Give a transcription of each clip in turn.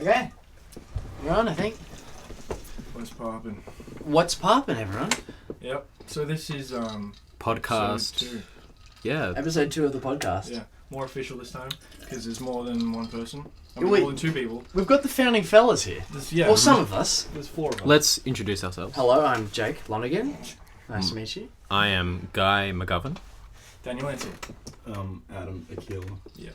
Okay. We're on, I think. What's poppin'? What's poppin', everyone? Yep. So this is Podcast. episode 2. Yeah. Episode 2 of the podcast. Yeah. More official this time because there's more than one person. Wait. More than 2 people. We've got the founding fellas here. Yeah. Or some of us. There's 4 of us. Let's introduce ourselves. Hello, I'm Jake Lonergan. Nice to meet you. I am Guy McGovern. Daniel Ansel. Adem, Akil. Yeah.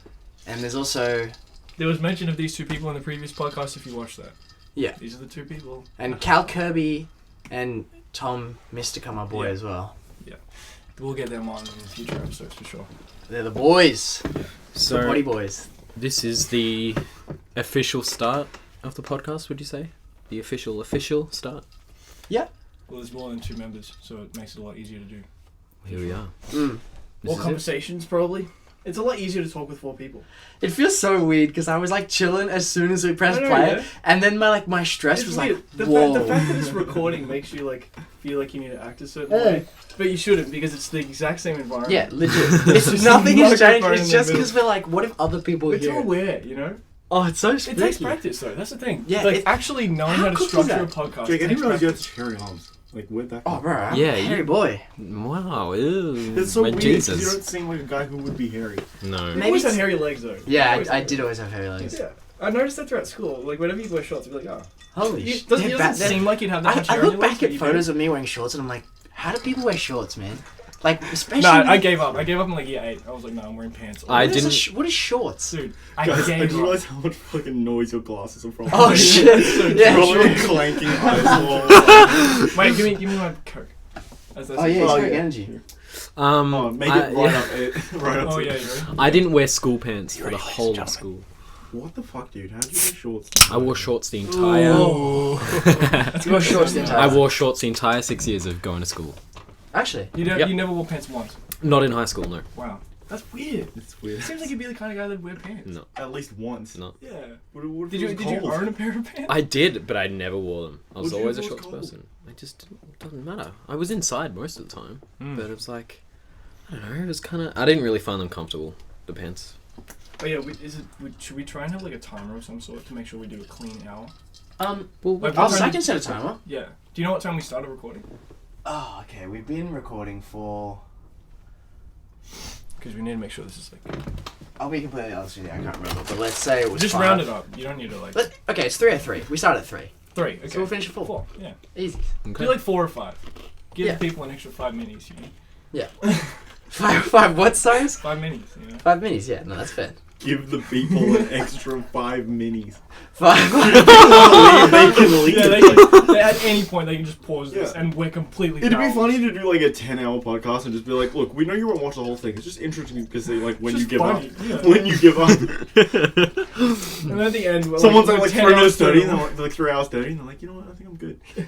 And there's also... There was mention of these 2 people in the previous podcast if you watched that. Yeah. These are the 2 people. And Cal Kirby and Tom Mystica, my boy, as well. Yeah. We'll get them on in future episodes for sure. They're the boys. So The body boys. this is the official start of the podcast, would you say? The official start? Yeah. Well, there's more than 2 members, so it makes it a lot easier to do. Here we are. Mm. This More is it. conversations, probably. It's a lot easier to talk with 4 people. It feels so weird because I was like chilling as soon as we pressed I know, play, yeah. and then my stress It's was weird. like, The whoa. fact that it's recording makes you like feel like you need to act a certain way, but you shouldn't because it's the exact same environment. Yeah, legit. It's just nothing has changed. microphone It's in the just middle. because we're like, what if other people It's hear all it? weird, you know. Oh, it's so It spooky. takes practice though. That's the thing. Yeah, like it- actually knowing How how to cool is structure a that? podcast. Jake, I takes didn't realize you had practice. cherry arms. Like, where'd that Oh, come bro, I'm Yeah, a you- hairy boy. Wow. Ew. It's so My weird because Jesus. you don't seem like a guy who would be hairy. No. You Maybe always had it's- hairy legs though. Yeah, Always I had- did always have hairy legs. Yeah, I noticed that throughout school. Like whenever you wear shorts, I'd be like, oh. Holy It shit. doesn't seem like you'd have that much I hair on look your legs, back but at you photos of me wearing shorts and I'm like, how do people wear shorts, man? Like, especially... No, I gave up. I gave up in like year 8. I was like, no, I'm wearing pants. I What is didn't- what is shorts? Dude, I Guys, I gave just up. realized how much fucking noise your glasses are from. Oh, Yeah, shit. so Yeah, Probably true. clanking ice. Wait, give me my coke. That's Oh, yeah, it's Oh, great yeah. energy. Oh, make I, it right up it. Right up Oh to yeah, it. you ready? I didn't wear school pants for Ready, the ladies whole and of gentlemen? school. What the fuck, dude? How'd you wear shorts? I wore shorts the entire... You wore shorts the entire I time. wore shorts the entire 6 years of going to school. Actually. You don't. Yep. You never wore pants once. Not in high school, no. Wow, that's weird. It's weird. It seems like you'd be the kind of guy that'd wear pants. No. At least once. No. Yeah. What if Did it you was did you cold? own a pair of pants? I did, but I never wore them. I was Would you always a if it was shorts cold? person. It doesn't matter. I was inside most of the time, but it was like, I don't know, it was kind of... I didn't really find them comfortable, the pants. Oh yeah. Should we try and have like a timer of some sort to make sure we do a clean hour? Well, Like, Oh, what so I time- can set a timer. Yeah. Do you know what time we started recording? Oh, okay. We've been recording for... Because we need to make sure this is like. I'll be completely honest with you, I can't remember. But let's say it was Just 5. round it up. You don't need to like. Okay, it's 3:03. We start at 3. 3. Okay. So we'll finish at 4. 4. Yeah. Easy. Do like 4 or 5. Give Yeah. the people an extra 5 minis. You know. Yeah. 5 what size? 5 minis. You know. 5 minis, yeah. No, that's fair. Give the people an extra 5 minis. 5. They can leave. Yeah, they can, at any point they can just pause this Yeah. and we're completely. It'd be balanced. funny to do like a 10-hour podcast and just be like, look, we know you won't watch the whole thing. It's just interesting because they like when It's you just give funny, up. yeah. When you give up. And then at the end, we're Someone's like we're 3 10 minutes hours 30, through. and they're like 3 hours 30, and they're like, you know what, I think I'm good. Good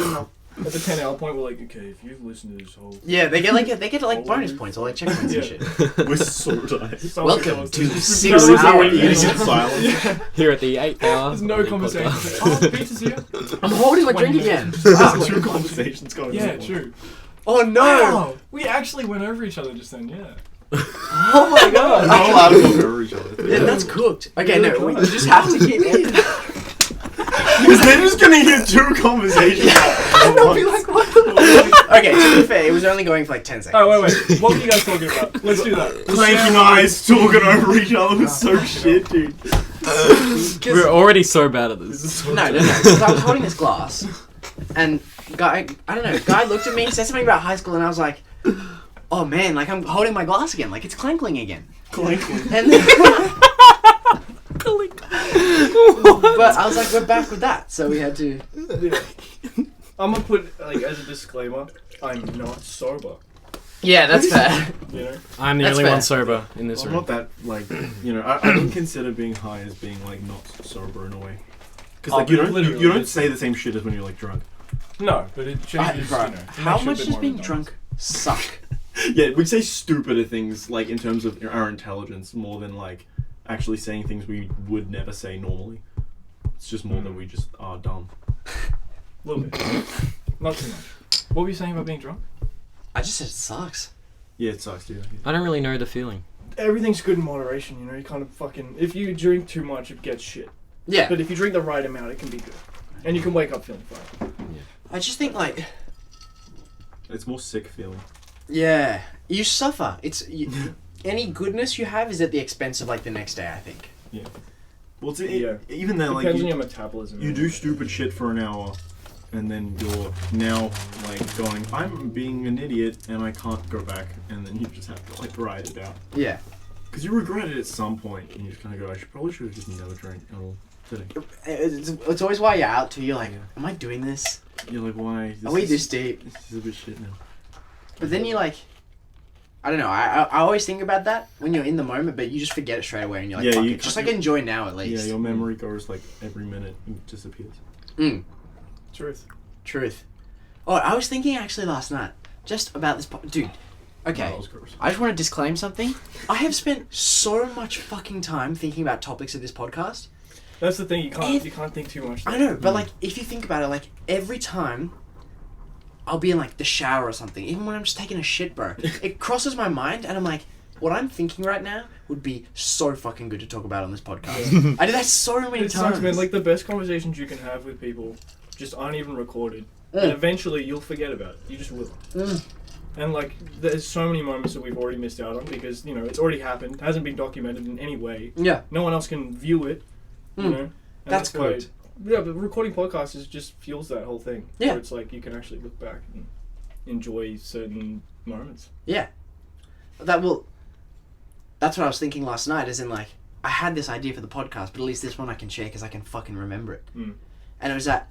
enough. At the 10-hour point, we're like, okay, if you've listened to this whole. Yeah, they get like bonus points or like checkpoints and shit. We're so tired. So Welcome much to noise. 6 No one's hours. hearing Eating you. in silence. here at the 8th hour. There's no of the conversation. podcast. Oh, the pizza's here. I'm holding my 20 drink again. minutes. There's 2 conversations going on. Yeah, true. Oh no! Wow, we actually went over each other just then. Yeah. Oh my We're god! not allowed to talk over each other. Yeah, that's cooked. Okay, Yeah, no, we God. just have to keep it. Because they're just gonna hear 2 conversations. And they'll be like, what the Okay, to be fair, it was only going for like 10 seconds. Oh wait. What were you guys talking about? Let's do that. Clanking eyes, talking over each other was so shit, dude. We're already so bad at this. No, because I was holding this glass, and guy looked at me, said something about high school, and I was like, oh man, like I'm holding my glass again, like it's clankling again. Clanking. And then, but I was like, we're back with that, so we had to. Yeah. I'm gonna put like as a disclaimer, I'm not sober. Yeah, that's fair. You know. I'm the That's only fair. one sober in this I'm room. not that, like, you know, I don't consider being high as being, like, not sober in a way. Because, Oh, like, you but don't, literally, you don't it's- say the same shit as when you're, like, drunk. No, but it changes. Bro, you know, it how makes you a much bit does more being adult. drunk suck? Yeah, we say stupider things, like, in terms of our intelligence, more than, like, actually saying things we would never say normally. It's just more that we just are dumb. A little bit. Not too much. What were you saying about being drunk? I just said it sucks. Yeah, it sucks, dude. I don't really know the feeling. Everything's good in moderation, you know. You kind of fucking. If you drink too much, it gets shit. Yeah. But if you drink the right amount, it can be good, and you can wake up feeling fine. I just think like, It's more sick feeling. yeah, you suffer. Any goodness you have is at the expense of like the next day. I think. Yeah. Well, it's, Yeah. even then, like Depends on your metabolism. you do stupid shit for an hour, and then you're now like going, I'm being an idiot, and I can't go back, and then you just have to like ride it out. Yeah. Because you regret it at some point, and you just kind of go, I probably should have just never drank at all today. It's always why you're out too. You're like, am I doing this? You're like, why? Are we this deep? This is a bit shit now. But then you like, I don't know. I always think about that when you're in the moment, but you just forget it straight away, and you're like, Yeah, fuck you it. Just can't- like enjoy now at least. Yeah, your memory goes like every minute and disappears. Truth. Truth. Oh, I was thinking actually last night just about this, dude. Okay. That was gross. I just want to disclaim something. I have spent so much fucking time thinking about topics of this podcast. That's the thing. You can't think too much. I know, but like if you think about it, like every time I'll be in like the shower or something, even when I'm just taking a shit, bro, it crosses my mind, and I'm like, what I'm thinking right now would be so fucking good to talk about on this podcast. I do that so many It times. sucks, man. Like the best conversations you can have with people just aren't even recorded, and eventually you'll forget about it. You just will. And like, there's so many moments that we've already missed out on because it's already happened, hasn't been documented in any way. Yeah. No one else can view it. You know. And That's why- good. Yeah, but recording podcasts just fuels that whole thing. Yeah. Where it's like you can actually look back and enjoy certain moments. Yeah. That's what I was thinking last night, as in like, I had this idea for the podcast, but at least this one I can share because I can fucking remember it. And it was that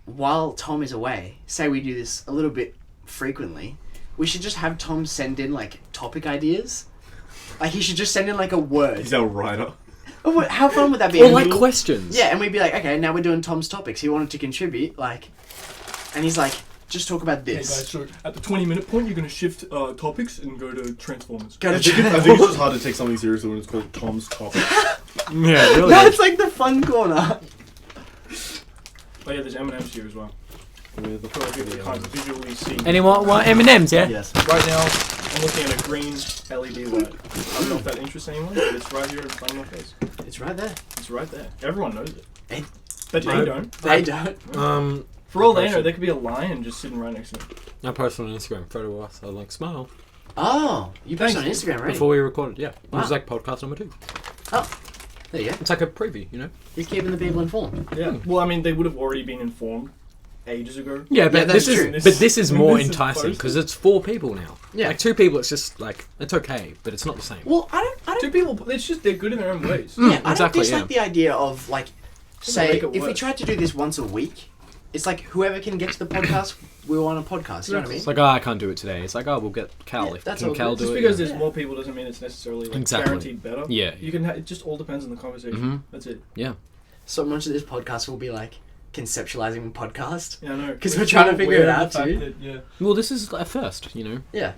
while Tom is away, say we do this a little bit frequently, we should just have Tom send in like topic ideas. Like he should just send in like a word. He's our writer. Oh, how fun would that be? Or And like we- questions. Yeah, and we'd be like, okay, now we're doing Tom's topics. He wanted to contribute, like, and he's like, just talk about Hey guys, this. so at the 20-minute point, you're going to shift topics and go to Transformers. Go to I think it's just hard to take something seriously when it's called Tom's Topic. Yeah, really. No, it's like the fun corner. Oh yeah, there's M&M's here as well. With the For people that can't visually see. Anyone want M&M's, yeah? Yes. Right now, I'm looking at a green LED light. I don't know if that interests anyone, but it's right here in front of my face. It's right there. It's right there. Everyone knows it. Hey. But they don't. They don't. For all they know, there could be a lion just sitting right next to them. I posted on Instagram photo of us. I was like, smile. Oh, you posted on Thanks. Instagram, right? Before we recorded, yeah. It was Wow. like podcast number 2. Oh, there you go. It's like a preview, you know? You're keeping the people informed. Yeah. Well, I mean, they would have already been informed ages ago. Yeah, but that's this true. is but this is more This is enticing posted. because it's 4 people now. Yeah. Like 2 people, it's just like it's okay, but it's not the same. Well, I don't. Two people, it's just, they're good in their own ways. Yeah, I don't exactly, dislike the idea of like, say, make it if we work. tried to do this once a week, it's like whoever can get to the podcast, we're on a podcast. You know what I mean? It's like, oh, I can't do it today. It's like, oh, we'll get Cal. Yeah, If that's can all Cal good. do Just it? because yeah. there's more people doesn't mean it's necessarily like Exactly. guaranteed better. Yeah. You can. It just all depends on the conversation. Mhm. That's it. So much of this podcast will be like conceptualizing the podcast. Yeah, I know. 'Cause we're trying to figure it aware of out the fact too. that, yeah. Well, this is a first, you know. Yeah.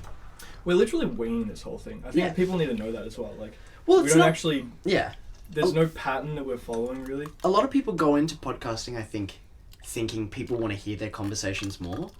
We're literally winging this whole thing. I think Yeah. people need to know that as well. Like, Well, we it's don't not. actually. Yeah. There's no pattern that we're following, really. A lot of people go into podcasting, I think, thinking people want to hear their conversations more.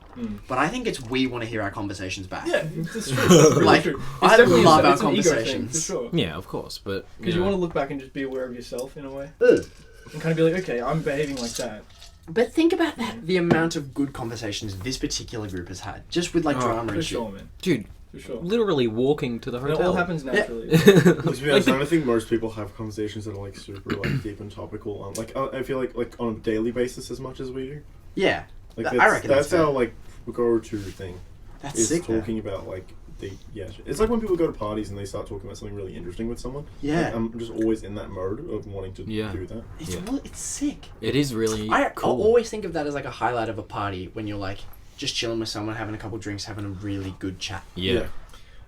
But I think it's we want to hear our conversations back. Yeah, that's true. That's really Like, true. I definitely love our it's an ego thing, conversations. for sure. Yeah, of course, but Because you want to look back and just be aware of yourself in a way, Ugh. and kind of be like, okay, I'm behaving like that. But think about that, the amount of good conversations this particular group has had, just with like drama For and shit. sure, man. dude, For sure. literally walking to the And it hotel. all happens naturally. To be honest, I don't think most people have conversations that are like super like deep and topical. Like I feel like on a daily basis as much as we do. Yeah. Like I reckon that's our fair. like go-to thing. That's Is sick, man. talking about like it's like when people go to parties and they start talking about something really interesting with someone. Yeah. Like, I'm just always in that mode of wanting to Yeah. do that. It's, Yeah. well, it's sick. It is really I cool. always think of that as like a highlight of a party when you're like just chilling with someone, having a couple drinks, having a really good chat. yeah.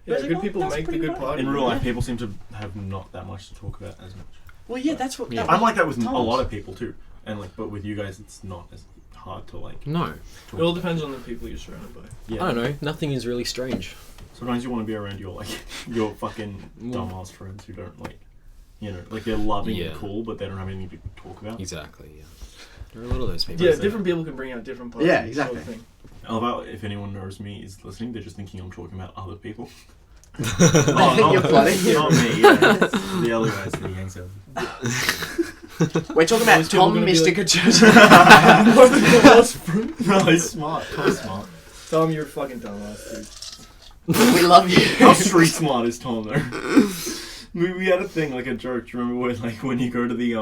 Yeah, It's like, good oh, people that's make the pretty good fun. party. In real life, people seem to have not that much to talk about as much. Well, yeah, that's what. Yeah. that I'm was like that with a Tom's. lot of people too, and like, but with you guys, it's not as hard to like. No, It all depends on the people you're surrounded by. Yeah. I don't know. Nothing is really strange. Sometimes you want to be around your like your fucking dumbass friends who don't like, like they're loving Yeah. and cool, but they don't have anything to talk about. Exactly. Yeah. There are a lot of those people. Yeah, so- different people can bring out different parts. Yeah, of the exactly. Sort of thing. I love how if anyone knows me is listening, they're just thinking I'm talking about other people. I think you're plotting. Not me. Yeah. The other guys, the gang We're talking about Those people Tom gonna be Mystic. No, he's smart. Tom's smart. Tom, you're a fucking dumbass, dude. We love you. How street smart is Tom though? We had a thing, like a joke. Do you remember where, like, when you go to the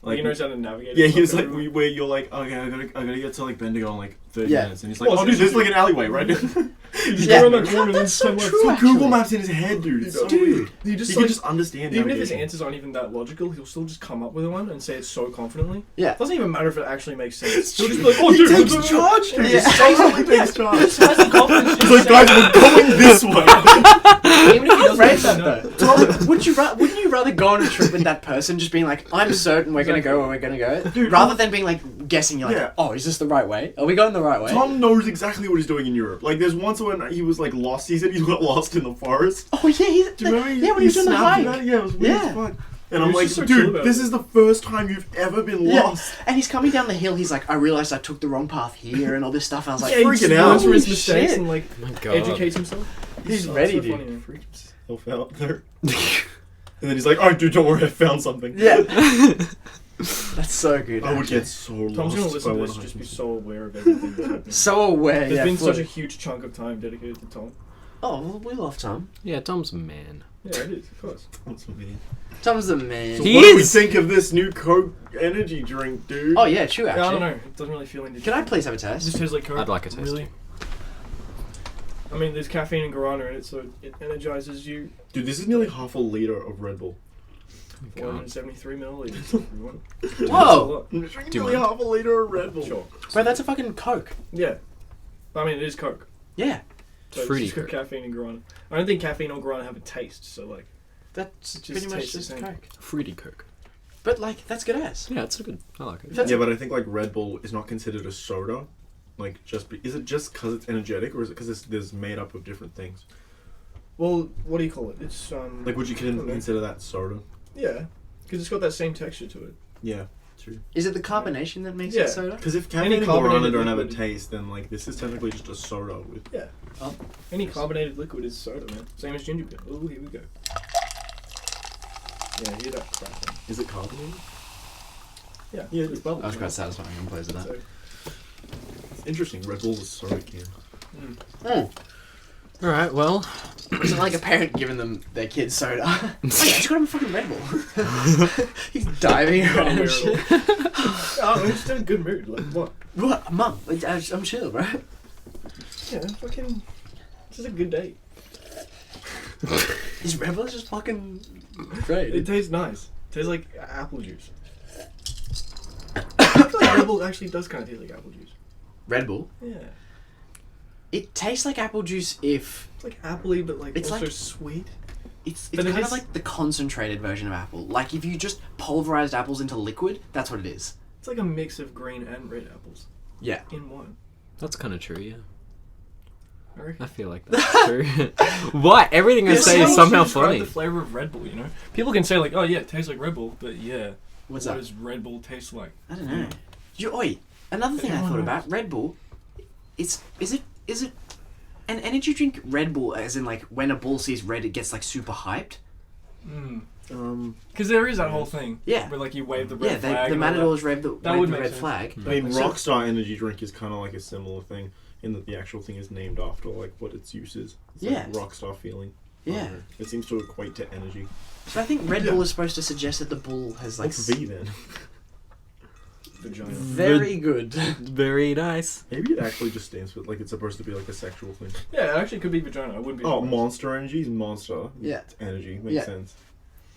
like, he knows how to navigate. yeah, it, he was like, everywhere. where you're like, okay, I gotta get to like Bendigo in like 30 Yeah. minutes, and he's like, Well, oh, dude, there's like an alleyway, right? You just Yeah. go around that corner and That's so turn left. true, So actually. Google Maps in his head, dude. It's so Dude. weird. He just He can like, just understand even if his navigation. answers aren't even that logical, he'll still just come up with one and say it so confidently. Yeah. It doesn't even matter if it actually makes sense. It's He'll just true. be like, oh, He dude, takes dude, charge, dude. Yeah. He totally takes charge. He just has the confidence. He's like, guys, we're going this way. Even if he doesn't Right, actually that know. though. Tom, wouldn't you rather go on a trip with that person just being like, I'm certain we're gonna go where we're gonna go, Dude, rather than being like guessing? You're like, Yeah. oh, is this the right way? Are we going the right way? Tom knows exactly what he's doing in Europe. Like, there's once when he was like lost. He said he got lost in the forest. Oh yeah, Do you remember? yeah, when he was doing the snapped hike. about it? Yeah, it was weird Yeah. as fuck. And He I'm was like, just so chill dude, about this it. is the first time you've ever been Yeah. lost. And he's coming down the hill. He's like, I realized I took the wrong path here and all this stuff. And I was like, Yeah, he freaking just out. learns from his Holy mistakes shit. and like Oh my god. educates himself. He's so- ready, so dude. funny, man. Freaked himself out there. And then he's like, oh, dude, don't worry, I found something. Yeah. That's so good. I would actually. get so lost. Tom's gonna if I listen to went this on just be hiking. so aware of everything that's happening. So aware. There's Yeah, been fully. such a huge chunk of time dedicated to Tom. Oh, well, we love Tom. Yeah, Tom's a man. Yeah, it is, of course. That's what we- Tom's the man. So He what do we is. think of this new Coke energy drink, dude? Oh yeah, true. Yeah, Actually, I don't know. It doesn't really feel indicated. Can I please have a It just test? tastes like Coke. I'd like a taste. Really? I mean, there's caffeine and guarana in it, so it energizes you. Dude, this is nearly half a liter of Red Bull. 473 milliliters. If you want. That's a Whoa, lot. I'm drinking Do you nearly mind? half a liter of Red Bull. Sure. bro, that's a fucking Coke. Yeah. I mean, it is Coke. Yeah, So Fruity it's just got Coke. caffeine and guarana. I don't think caffeine or guarana have a taste, so like. that's It just pretty much tastes the just same. Coke. Fruity Coke. But like, that's good ass. Yeah, it's a good. I like it. That's- Yeah, but I think like Red Bull is not considered a soda. Like, is it just because it's energetic, or is it because there's made up of different things? Well, what do you call it? It's Like, would you consider that soda? yeah, because it's got that same texture to it. Yeah, true. Is it the carbonation that makes Yeah. it soda? Because if Any caffeine and carbonated guarana don't have a liquid. taste, then like this is technically just a soda with. Yeah. Oh. Any carbonated liquid is soda, man. Same as ginger beer. Oh, here we go. Yeah, hear that crackling. Is it carbonated? Yeah. Yeah, it's bubbles. That was quite satisfying. I'm pleased with that. So, It's interesting. Red Bull is soda can. All right. Well, It's like a parent giving them their kid soda. Oh yeah, I just got him a fucking Red Bull. He's diving around and shit. oh, I'm just in a good mood. Like, what? What, Mum? I'm chill, bro. Yeah, fucking. This is a good day. These Red Bulls just fucking great. It tastes nice. It tastes like apple juice. I feel like Red Bull actually does kind of taste like apple juice. Red Bull. Yeah. It tastes like apple juice if It's like appley, but like It's also like- sweet. it's But it kind of is- like the concentrated version of apple. Like if you just pulverized apples into liquid, that's what it is. It's like a mix of green and red apples Yeah. in one. that's kind of true. Yeah, I reckon. I feel like that's true. What? Everything I It's say how is would somehow you describe funny. The flavor of Red Bull, you know, people can say like, "Oh yeah, it tastes like Red Bull," but yeah, What's what that? does Red Bull taste like? I don't know. Another thing I Everyone thought knows. about Red Bull. Is it an energy drink? Red Bull, as in like when a bull sees red, it gets like super hyped. Because there is that whole thing. Yeah. Where like you wave the red Yeah, flag. the and all matadors wave the, That wave would the make red sense. flag. I mean, So- Rockstar energy drink is kind of like a similar thing in that the actual thing is named after like what its use is. It's Yeah. like Rockstar feeling. Yeah. It seems to equate to energy. So I think Red Yeah. Bull is supposed to suggest that the bull has like What's V then? Vagina. very good. Very nice. Maybe it actually just stands for like it's supposed to be like a sexual thing. Yeah, it actually could be vagina. I wouldn't be. Oh, surprised. monster energy is monster. Yeah. It's energy makes Yeah. sense.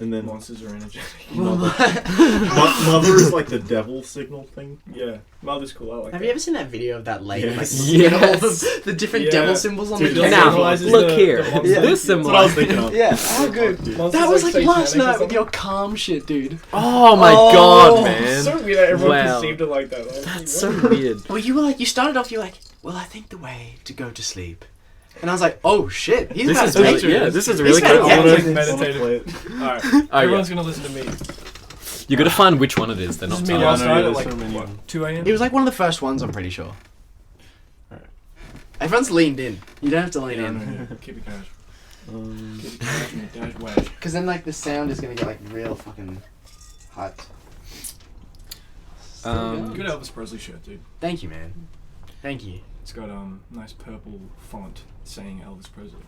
And then Monsters are energetic. mother, mother is like the devil signal thing. Yeah, mother's cool. I like Have that. you ever seen that video of that lady? Yes. Like, looking at all Yes. the different Yeah. devil symbols on Dude, the like, Now, symbolizes look the here. monster. Yeah. This That's symbol. what I was thinking of. Yeah, how good. Monsters That was like satanic last or night with something. your calm shit, dude. Oh my Oh, god, man. So weird that everyone Wow. perceived it like that. Like, That's what? so weird. Well, you were like, you started off, you're like, well, I think the way to go to sleep. And I was like, oh shit, he's This about is to make really, it. yeah, this is He's really about cool. to I get wanna to this. meditate. Play it. Alright, Oh, everyone's gonna listen to me. You gotta find which one it is. They're This not is me telling last us. night at there's like so many. what, 2 a.m. It was like one of the first ones, I'm pretty sure. Alright. Everyone's leaned in. You don't have to lean Yeah, in. no, keep it cash. Um, Keep it cash and dash wash. Because then, like, the sound is going to get, like, real fucking hyped. Good Elvis Presley shirt, dude. Thank you, man. Thank you. It's got nice purple font saying Elvis Presley.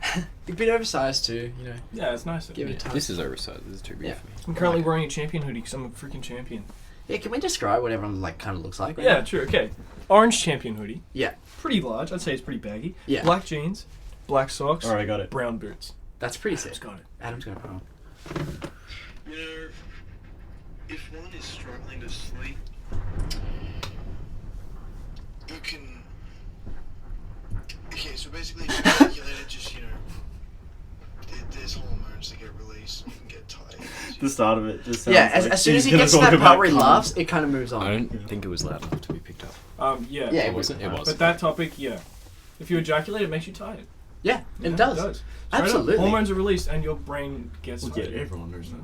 A bit oversized too, you know. Yeah, it's nice. Give it a Yeah, touch. this is oversized. This is too big Yeah. for me. I'm currently wearing a champion hoodie because I'm a freaking champion. Yeah, can we describe what everyone like kind of looks like? Right Yeah, now? true. Okay, orange champion hoodie. Yeah. Pretty large. I'd say it's pretty baggy. Yeah. Black jeans, black socks, All right, I got it. brown boots. That's pretty sick. Just got it. Adam's going home. You know, if one is struggling to sleep, you can. Okay, so basically, if you regulate it, just, you know, there's hormones that get released, you can get tired. The start of it just sounds Yeah, like as soon he's as he gonna gets to talk that about part where he cum. laughs, it kind of moves on. I don't think it was loud enough to be picked up. Yeah. Yeah, It wasn't. It was. But that topic, yeah. If you ejaculate, it makes you tired. Yeah, Yeah, it does. Straight up. Absolutely. Hormones are released and your brain gets Well, yeah, tired. everyone knows that.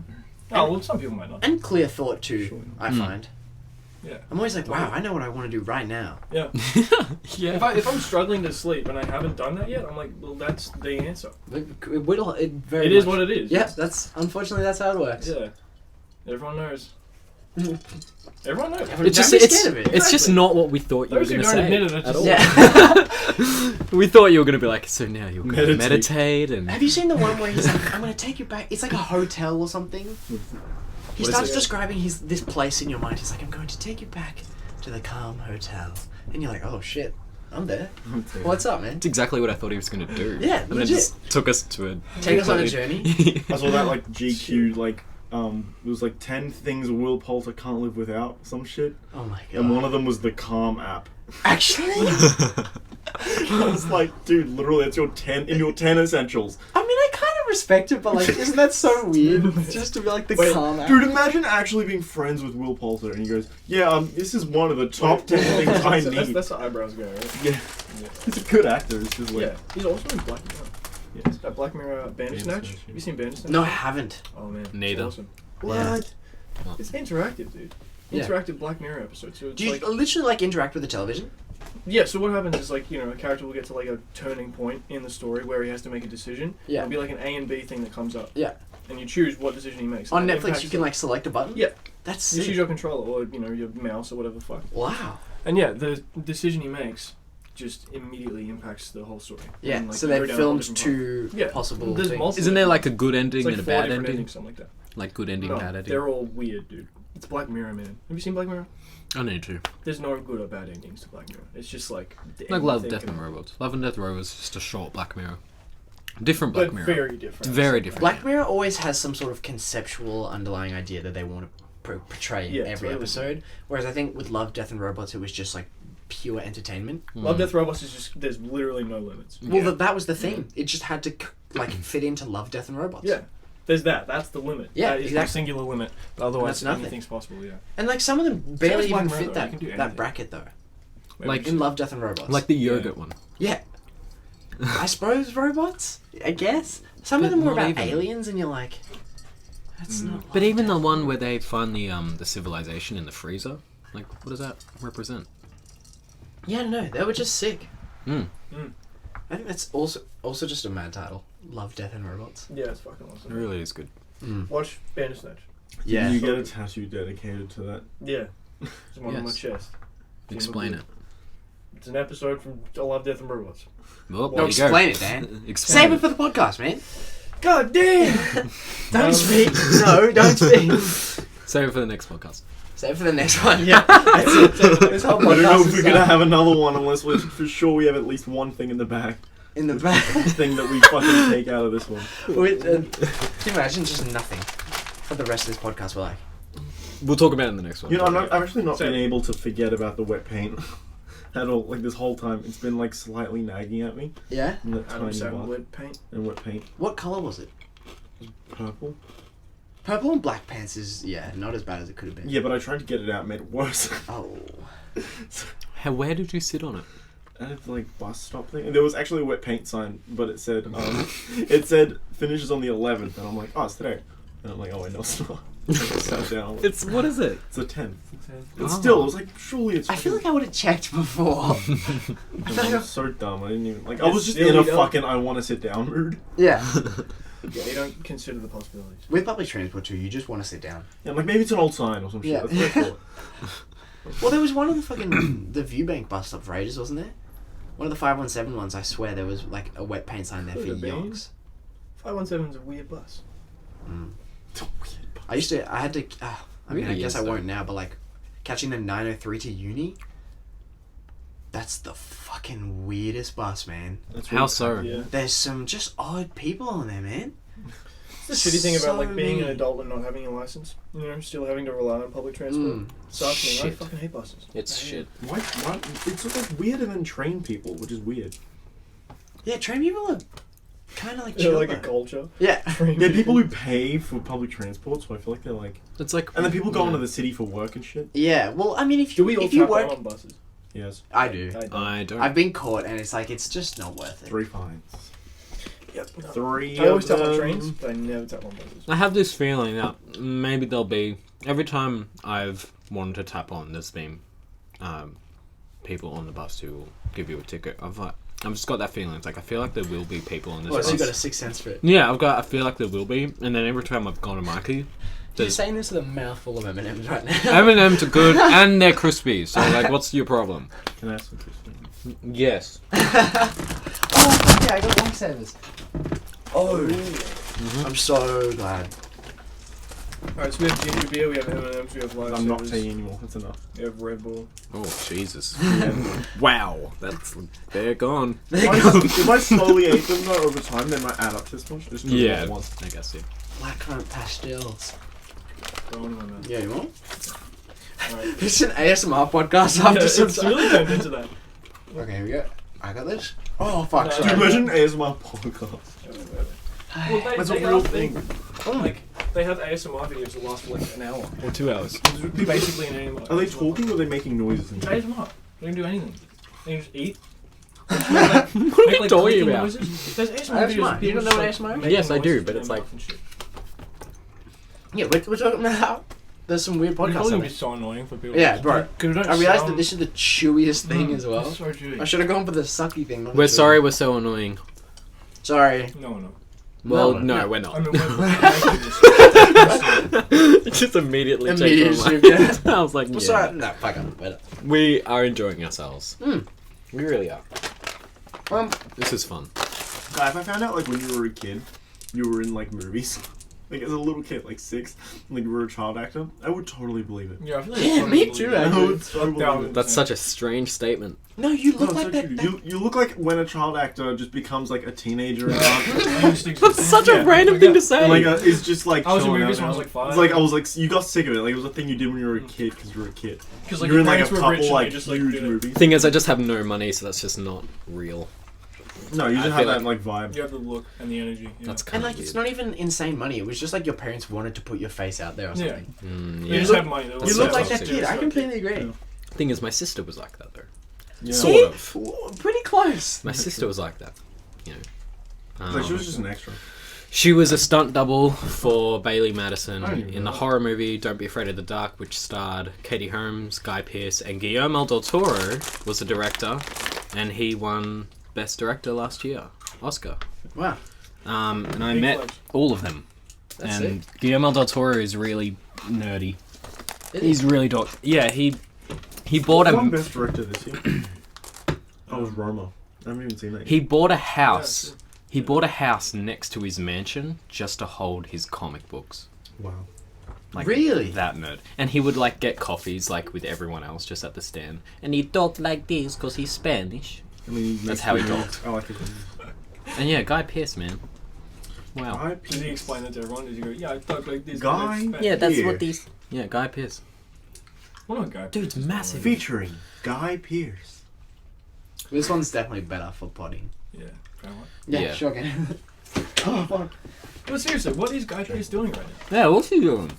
Oh, well, some people might not. And clear thought too, Sure. I find. Yeah. I'm always like, wow, I know what I want to do right now. Yeah. Yeah. If I'm struggling to sleep and I haven't done that yet, I'm like, well, that's the answer. It very It is much- what it is. Yeah, unfortunately that's how it works. Yeah. Everyone knows. Everyone knows. Everyone- It's Don't just be it's, scared of it. it's just Exactly. not what we thought you were Those who going to don't say admit it are at just- all. Yeah. We thought you were going to be like, so now you're going to Meditate. meditate and Have you seen the one where he's like, I'm going to take you back? It's like a hotel or something. He What is starts it? describing this place in your mind. He's like, I'm going to take you back to the Calm Hotel. And you're like, oh shit, I'm there. What's up, man? it's exactly what I thought he was going to do. Yeah, and then legit. just took us to a Take us on a journey. I saw that like GQ like it was like 10 things Will Poulter can't live without some shit, Oh my god. and one of them was the Calm app. Actually, I was like, dude, literally, that's your 10 essentials. I mean, I kind of respect it, but like, isn't that so weird? Just to be like the Wait, Calm app. dude, imagine actually being friends with Will Poulter, and he goes, "Yeah, this is one of the top 10 things I need." That's the eyebrows guy, right? Yeah, he's a good actor. It's just like, Yeah. He's also in Black Mirror. yeah. That Black Mirror Bandersnatch. Bandersnatch, Have you seen Bandersnatch? No, I haven't. Oh man. it's Neither. Awesome. Yeah. What? It's interactive, dude. Yeah. Interactive Black Mirror episode. So it's Do you like, literally like interact with the television? yeah. So what happens is like, you know, a character will get to like a turning point in the story where he has to make a decision. Yeah. It'll be like an A and B thing that comes up. Yeah. And you choose what decision he makes. On And it Netflix, impacts you can the- like select a button. Yeah. That's You sick. choose your controller or you know your mouse or whatever the fuck. Wow. And yeah, the decision he makes just immediately impacts the whole story. Yeah. And, like, So you go they down all filmed different two Yeah, possible there's things. multiple- Isn't there like a good ending It's like and a 4 bad different ending? endings, something like that. Like good ending, No, bad ending? they're all weird, dude. It's Black Mirror, man. Have you seen Black Mirror? I need to. There's no good or bad endings to Black Mirror. It's just like Like Love, anything Death can- and Robots. Love and Death Robots is just a short Black Mirror. Different Black but Mirror. very different. It's very different. Black Mirror always has some sort of conceptual underlying idea that they want to portray in Yeah, every totally. episode. Whereas I think with Love, Death and Robots, it was just like pure entertainment. Love, Death, Robots is just there's literally no limits. Well, that was the thing. It just had to like fit into Love, Death and Robots. Yeah, there's that. That's the limit. Yeah, that is exactly. the singular limit. But otherwise, That's nothing. anything's possible. Yeah. And like some of them as barely Black even Mirror, fit though, you can do that anything. bracket though. Maybe Like just- In Love, Death and Robots. Like the yogurt one. Yeah. I suppose robots. I guess some of But them were not about even. aliens, and you're like, that's not. But Love, even the Death. one where they find the civilization in the freezer, like what does that represent? Yeah, no, they were just sick. Mm. I think that's also just a mad title. Love, Death and Robots. Yeah, it's fucking It awesome. really is good. Watch Bandersnatch. Yeah. You get a tattoo dedicated to that. Yeah, it's one on my Yes. chest. Explain it. It's an episode from I Love, Death, and Robots. Well, No, there you go. explain it, Dan. Explain Save it it. for the podcast, man. God damn! Don't speak. No, don't speak. Save it for the next podcast. Save it for the next one. Yeah. That's it. This whole I don't know podcast if is we're gonna have another one unless we're for sure we have at least one thing in the back. in the back. Thing that we fucking take out of this one. With, can you imagine just nothing for the rest of this podcast? We're like, We'll talk about it in the next one. You know, I've actually not Same. been able to forget about the wet paint at all. Like this whole time, it's been like slightly nagging at me. yeah. And that Adam tiny Sandler bar. wet paint. And wet paint, What color was it? purple. Purple and black pants is not as bad as it could have been. Yeah, but I tried to get it out, and made it worse. Oh. Where did you sit on it? At the like bus stop thing, and there was actually a wet paint sign, but it said it said finishes on the 11th, and I'm like, oh, it's today, and I'm like, oh wait, no, it's not. I sat down. It's what is it? It's the 10th. But Oh. still, it was like, surely it's. I feel like I would have checked before. I was so dumb. I didn't even like. I It's was just silly in a dumb. fucking I want to sit down mood. Yeah. Yeah, you don't consider the possibilities. With public transport too, you just want to sit down. Yeah, I'm like maybe it's an old sign or some shit. Yeah. That's what I thought. Well, there was one of the fucking the Viewbank bus stop for ages, wasn't there? One of the 517 ones. I swear there was like a wet paint sign there for Could have been. yonks. 517's a weird bus. I had to. I mean, I Really guess is, I though. won't now, but like catching the 903 to uni. That's the fucking weirdest bus, man. That's How so? Yeah. There's some just odd people on there, man. It's the shitty thing about like So being an many. adult and not having a license. You know, still having to rely on public transport. Mm. Sucks me. I Shit. fucking hate buses. It's I hate shit. it. Why? It's like weirder than train people, which is weird. Yeah, train people are kind of like They're chill. like a though. culture. Yeah. Yeah, people who pay for public transport, so I feel like they're like. It's like. And then people go yeah. into the city for work and shit. Yeah. Well, I mean, if Do we all if you tap work, on buses? Yes. I do. I don't. I've been caught, and it's like it's just not worth it. 3 fines. Yep. No. 3. I always of tap on them. trains, but I never tap on buses. I have this feeling that maybe there'll be every time I've wanted to tap on, there's been people on the bus who will give you a ticket. I've just got that feeling. It's like I feel like there will be people on this Well, bus. so you got a sixth sense for it. Yeah, I feel like there will be, and then every time I've gone to Mikey, You're there's saying this with a mouthful of M&Ms right now. M&M's are good and they're crispy. So like, what's your problem? Can I ask some questions? Yes. Oh, fuck yeah, I got lifesavers. Oh, I'm so glad. Alright, so we have ginger beer, we have M&M's, we have Lifesavers. I'm not saying anymore. That's enough. We have Red Bull. Oh Jesus! Wow, they're gone. If I slowly ate them though over time, they might add up to this much. Just do it Yeah, all at once. I guess yeah. Blackcurrant pastilles. Go on in my mouth. Yeah, you want? Alright. This is an ASMR podcast after Yeah, some it's really turned into that. Okay, here we go. I got this. Oh, fuck, No, Can you sorry. imagine ASMR podcast? Well, That's a they real have thing. Like, they have ASMR videos that last for like an hour. Or 2 hours. It's basically an ASMR. Are they talking or are they making noises? And shit? ASMR. They can do anything. They can just eat. What are you talking about? There's ASMR ASMR. videos. of You people don't know what just, ASMR is? making Yes, I do, noises but with it's their like- mouth and shit. Yeah, we're talking about how there's some weird It'd podcasts probably on be there. so annoying for people. Yeah, bro. Because I realized that this is the chewiest thing as well. It's so chewy. I should have gone for the sucky thing. Not We're the chewy. sorry, we're so annoying. Sorry. No, no. Well, No, no, we're not. I mean, we're making this. Just immediately Immediate changed my shift, yeah. mind. I was like, Well, yeah. sorry. No, fuck up. Better. We are enjoying ourselves. Mm. We really are. This is fun. God, if I found out like when you were a kid, you were in like movies, like as a little kid, like 6, like you were a child actor, I would totally believe it. Yeah, I feel like Yeah, it's me totally too, believable. actually. I would totally believe it. That's such a strange statement. No, you No, look it's like so that. true. You look like when a child actor just becomes like a teenager and That's such a Yeah. random thing to say. like is just like I was in chilling movies out when I was now. like 5. It's like I was like you got sick of it. Like it was a thing you did when you were a kid because you were a kid. Because like You're in your like a parents were couple rich and like they just like huge did it. movies. Thing is, I just have no money, so that's just not real. No, you I just feel have that like vibe. You have the look and the energy. Yeah. That's And kind like, of it's weird. not even insane money. It was just like your parents wanted to put your face out there or Yeah. something. Mm, They yeah. just have money. They're You That's look so like that toxic. kid. I completely agree. Yeah. Thing is, my sister was like that though. Yeah. Sort See? of. Pretty close. My sister was like that. You know. Like she was just an extra. She was a stunt double for Bailey Madison I didn't even in know the that. horror movie Don't Be Afraid of the Dark, which starred Katie Holmes, Guy Pearce, and Guillermo del Toro was the director, and he won Best Director last year, Oscar. Wow. And I Big met flex. all of them. That's And Guillermo del Toro is really nerdy. Is He's really dark. Yeah, he bought Won a best director this year. I was Roma. I haven't even seen that. he Yet. bought a house. Yeah, He bought a house next to his mansion just to hold his comic books. Wow. Like Really? that nerd. And he would like get coffees like with everyone else just at the stand. And he talked like this because he's Spanish. I mean, That's how he talked. I like it. And yeah, Guy Pearce, man. Wow. Guy Did he explain that to everyone? Did he go, yeah, I talk like this. Guy? Yeah, that's Pearce. what these. Yeah, Guy Pearce. Well, not guy. Dude's massive. Featuring Guy Pearce. This one's definitely better for potting. Yeah. Kind of like. Yeah, Yeah. sure can. Oh, fuck. But seriously, what is Guy Pearce doing right now? Yeah, what's he doing?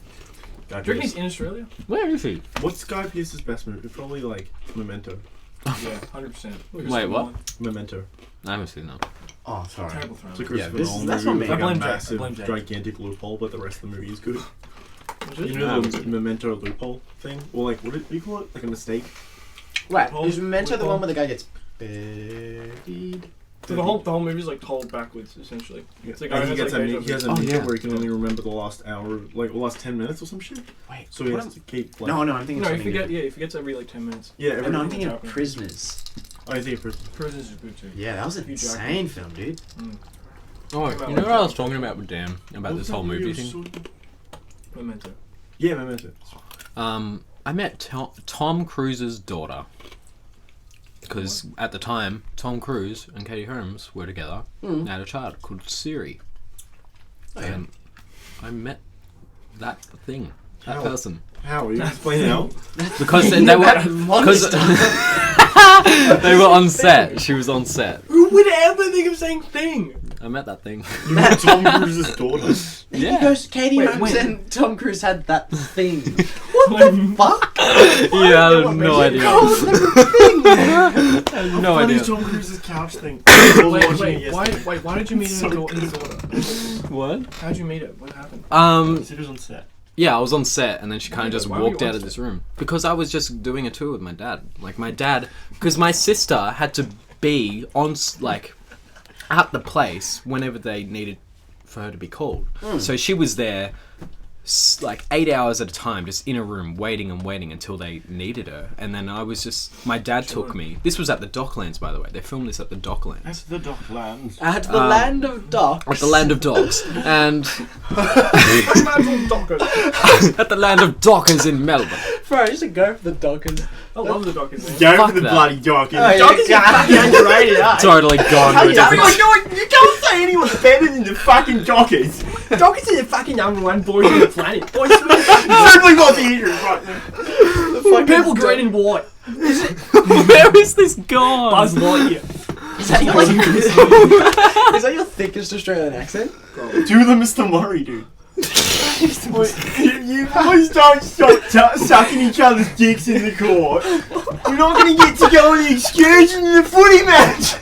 Guy Do you reckon Pearce. he's in Australia? Where is he? What's Guy Pearce's best movie? Probably like Memento. Yeah, 100%. Wait, what? Memento. I haven't seen that. Oh, sorry. Terrible It's a thriller. Christopher this- Nolan that's movie what with made- like I blame a Jack. I massive, blame Jack. gigantic loophole, but the rest of the movie is good. Was it? You know the Memento loophole thing? Or like, what do you call it? Like a mistake? Right, Well, is Memento the well- one where the guy gets buried? So the whole movie is like told backwards, essentially. Yeah. It's like And he has deja vu. amnesia where he can only remember the last hour, like the last 10 minutes or some shit. Wait, So he what has to keep. Like, No, I'm thinking. No, you something forget. different. Yeah, he forgets every like 10 minutes. Yeah, No, I'm everything thinking that's of happening. Prisoners. I think for Prisoners is good too. Yeah, that was an Hugh Jackman. insane film, dude. Oh, you know what I was talking about with Dan about this whole movie thing? Memento. Yeah, Memento. I met Tom Cruise's daughter because at the time Tom Cruise and Katie Holmes were together and had a child called Siri. And I met that thing, that person. How? Are you explaining how? Because they were because they were on set. She was on set. Who would ever think of saying thing? I met that thing. You met Tom Cruise's daughter. Yeah. He goes, Katie Wait, Holmes when? and Tom Cruise had that thing. What the fuck? Yeah, I have no idea. I have no Funny idea. Tom Cruise's couch thing. I was watching it yesterday. Why did you meet So his daughter? What? How'd you meet her? What happened? He said he was on set. Yeah, I was on set, and then she kind of just Why were you walked on out of set? this room because I was just doing a tour with my dad. Like my dad, because my sister had to be on like at the place whenever they needed for her to be called. So she was there like 8 hours at a time, just in a room waiting and waiting until they needed her. And then I was just, my dad took me. This was at the Docklands, by the way. They filmed this at the Docklands. That's the Docklands. At the land of dogs. At the land of dogs. And Imagine Dockers. at the land of dockers in Melbourne. Bro, I used to go for the Dockers. I love the Dockers. Man. Go Fuck for the that. bloody Dockers. Oh, yeah. Dockers are fucking underrated, aren't they? Totally gone to a different... You can't say anyone's better than the fucking Dockers. Dockers are the fucking number one boys on the planet. Boys, Certainly not the Adrian right now. purple, green, and white. Where is this gone? Buzz Lightyear. Is that your thickest Australian accent? Do the Mr. Murray, dude. You boys don't stop sucking each other's dicks in the court. You're not going to get to go on the excursion in the footy match.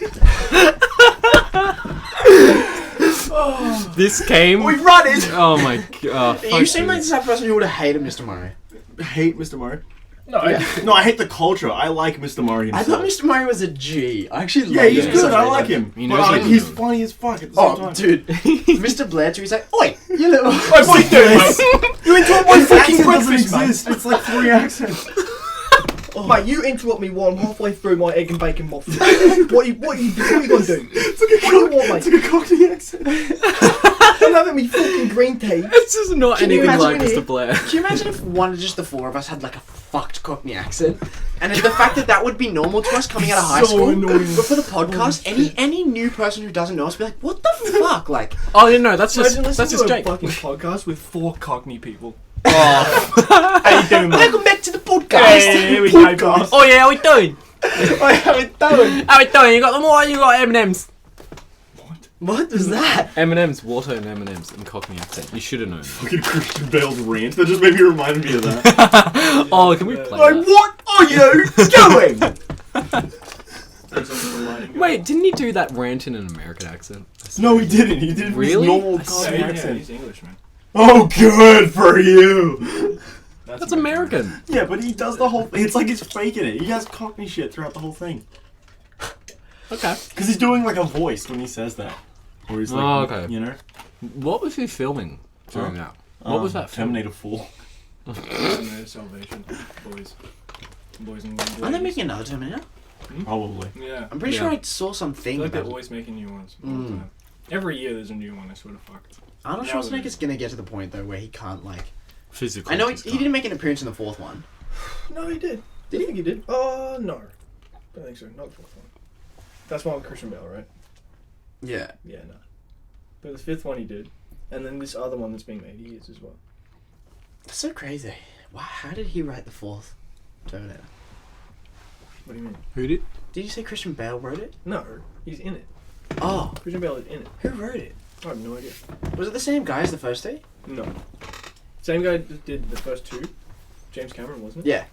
This came... We've run it. Oh my god. You seem like the type of person who would have hated Mr. Murray. Hate Mr. Murray. No, No, I hate the culture. I like Mr. Murray I himself. thought Mr. Murray was a G. I actually Yeah, love he's him. good. I like him. He But knows what he's to do. funny as fuck at the same Oh, time. dude. Mr. Bletcher, he's like, oi, you little... What are you doing, mate? You interrupt my His fucking accent doesn't breakfast, mate. exist. It's like 3 accents. Mate, you interrupt me while I'm halfway through my egg and bacon muffin. what you gonna do? It's like a, What do you want, mate? it's like a Cockney accent. I'm having me fucking green tea. It's just not Can you anything like imagine Mr. it? Blair. Can you imagine if one of just the four of us had like a fucked Cockney accent? And the fact that that would be normal to us coming out of high So school. annoying. But for the podcast, any new person who doesn't know us would be like, what the fuck? Like, Oh, yeah, no, that's just... Imagine That's listening just to a Jake. fucking podcast with 4 Cockney people. Oh. How you doing, mate? welcome back to the podcast. Hey, here we go, boys. Oh, yeah, how we doing? How we doing? How we doing? You got them all, you got M&M's. What was that? M&M's, water and M&M's in Cockney accent. You should have known. Fucking Christian Bale's rant. That just made me remind me of that. Oh, can we play Like, that? what are you doing? Wait, didn't he do that rant in an American accent? No, he didn't. He did it with Really? his normal I Cockney Yeah, accent. he's English, man. Oh, good for you. That's American. Yeah, but he does the whole. It's like he's faking it. He has Cockney shit throughout the whole thing. Okay. Because he's doing like a voice when he says that. Or he's like, Oh, okay. you know. What was he filming during that? What was that film? Terminator 4. Terminator Salvation, boys. Boys and girls. Aren't they making another Terminator? Probably. Yeah. I'm pretty Yeah. sure I saw I something feel like they're about it. always making new ones. all the time. Every year there's a new one, I sort of fucked. Arnold Now that Schwarzenegger's gonna get to the point though where he can't like. Physically. I know he didn't make an appearance in the fourth one. No, he did. Did you think he did? No. Don't think so. Not the fourth one. That's one with Christian Bale, right? Yeah. Yeah, no. But the fifth one he did. And then this other one that's being made, he is as well. That's so crazy. Wow, how did he write the fourth Terminator? What do you mean? Who did? Did you say Christian Bale wrote it? No, he's in it. Oh, Christian Bale is in it. who wrote it? I have no idea. Was it the same guy as the first two? No. Same guy that did the first two. James Cameron, wasn't it? Yeah.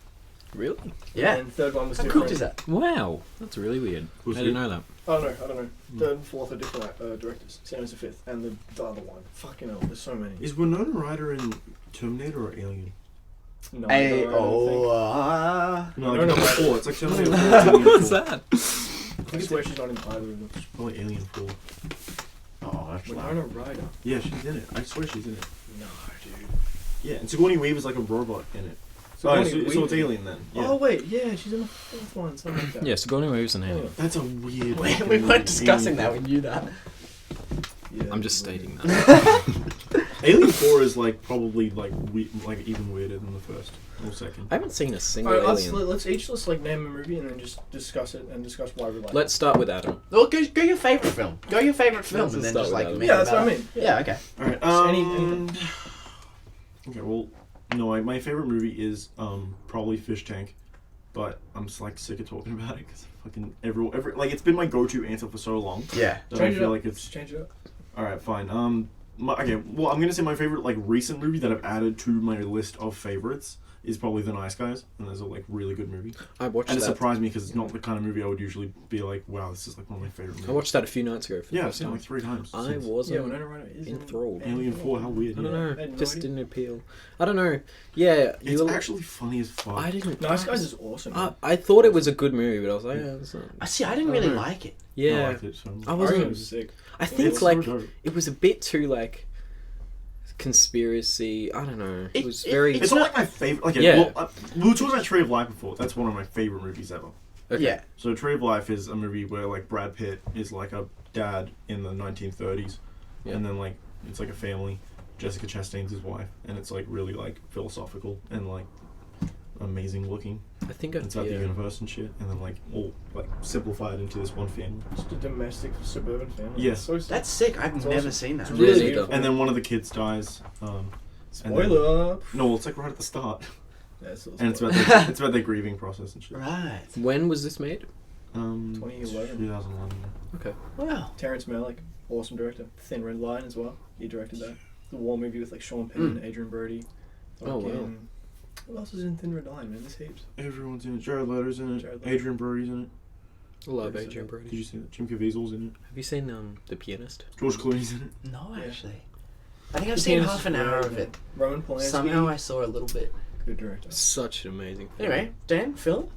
Really? Yeah. And the third one was How different. cooked is that? Wow. That's really weird. Who's I didn't who? know that. Oh no, I don't know. Third and fourth are different directors. Same as the fifth. And the other one. Fucking hell, there's so many. Is Winona Ryder in Terminator or Alien? No, Hey, no, I don't think. oh, No, Winona like Ryder. It's like Terminator 4. What's that? I swear she's not in either of them. Probably Alien 4. Oh, that's Winona Ryder. Yeah, she's in it. I swear she's in it. No, dude. Yeah, and Sigourney Weaver's like a robot in it. So it's Alien then. Yeah. Oh wait, yeah, she's in the fourth one, something like that. Yeah, Sigourney Weaver's in Alien. That's a weird. We fucking weren't movie. discussing that. Alien We knew that. Yeah, I'm just weird. stating that. 4. Alien 4 is like probably like like even weirder than the first or second. I haven't seen a single Alright, Alien. let's each like name a movie and then just discuss it and discuss why we like Let's start with Adam. Well, go your favorite film. Go your favorite film, Let's and then start just with like that. make Yeah, it that's what I better. mean. Yeah. Okay. All right. Just anything. Okay. Well, no. My favorite movie is probably Fish Tank, but I'm just like sick of talking about it because fucking every like it's been my go-to answer for so long Yeah. that I Change it feel up. like it's Just change it up. all right. Fine. Okay. Well, I'm gonna say my favorite like recent movie that I've added to my list of favorites is probably The Nice Guys, and that's a like really good movie. I watched And it that. surprised me because it's not the kind of movie I would usually be like, wow, this is like one of my favorite movies. I watched that a few nights ago. For the Yeah, I've first seen it time. like 3 times. I since. Yeah, wasn't Winona Ryder is enthralled. Alien 4, how weird. I don't Yeah, know. I had no Just idea. didn't appeal. I don't know. Yeah, It's actually funny as fuck. I didn't. Nice Guys is awesome. I thought it was a good movie, but I was like, yeah, it's not. I see. I didn't I don't really know. like it. I Yeah, liked it so much. I I reckon wasn't. it was sick. I think It's like so dope. it was a bit too like conspiracy. I don't know. It was It- very. It's not like my favorite. Like, Yeah. well, we were talking about Tree of Life before. That's one of my favorite movies ever. Okay. Yeah. So Tree of Life is a movie where like Brad Pitt is like a dad in the 1930s, Yeah. and then like it's like a family. Jessica Chastain's his wife, and it's like really like philosophical and like amazing looking. I think It's about the yeah. universe and shit, and then like all like simplified into this one family. Just a domestic suburban family. Yeah. So sick. That's sick. I've It's never awesome. seen that. It's Yeah, really neither. beautiful. And then one of the kids dies. Spoiler. No, it's like right at the start, Yeah, it's and it's about it's about their grieving process and shit. Right. When was this made? 2011. 2011. Okay. Wow. Terrence Malick, awesome director. Thin Red Line as well. He directed that. The war movie with like Sean Penn and Adrian Brody. Oh, wow. Fucking- Who else is in Thin Red Line, man? There's heaps. Everyone's in it. Jared Leto's in it. Jared Leto. Adrian Brody's in it. I love Very Adrian sad. Brody. Did you see that? Jim Caviezel's in it. Have you seen The Pianist? George Clooney's in it. No, Yeah. actually. I think I've The seen Pianist half is an hour great, of man. it. Roman Polanski. Somehow I saw a little bit. Good director. Such an amazing film. Anyway, Dan, Phil?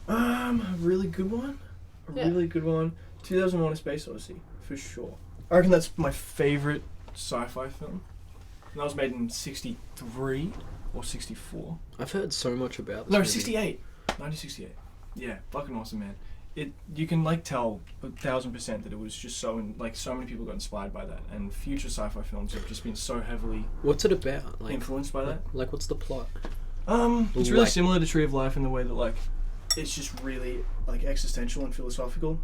A really good one. Yeah. Really good one. 2001: A Space Odyssey, for sure. I reckon that's my favorite sci-fi film. And that was made in 63 or 64. I've heard so much about this No, movie. 68. 1968. Yeah, fucking awesome, man. You can like tell 1,000% that it was just so many people got inspired by that, and future sci-fi films have just been so heavily What's it about? Like, influenced by that. like what's the plot? It's really Like- similar to Tree of Life in the way that like it's just really like existential and philosophical,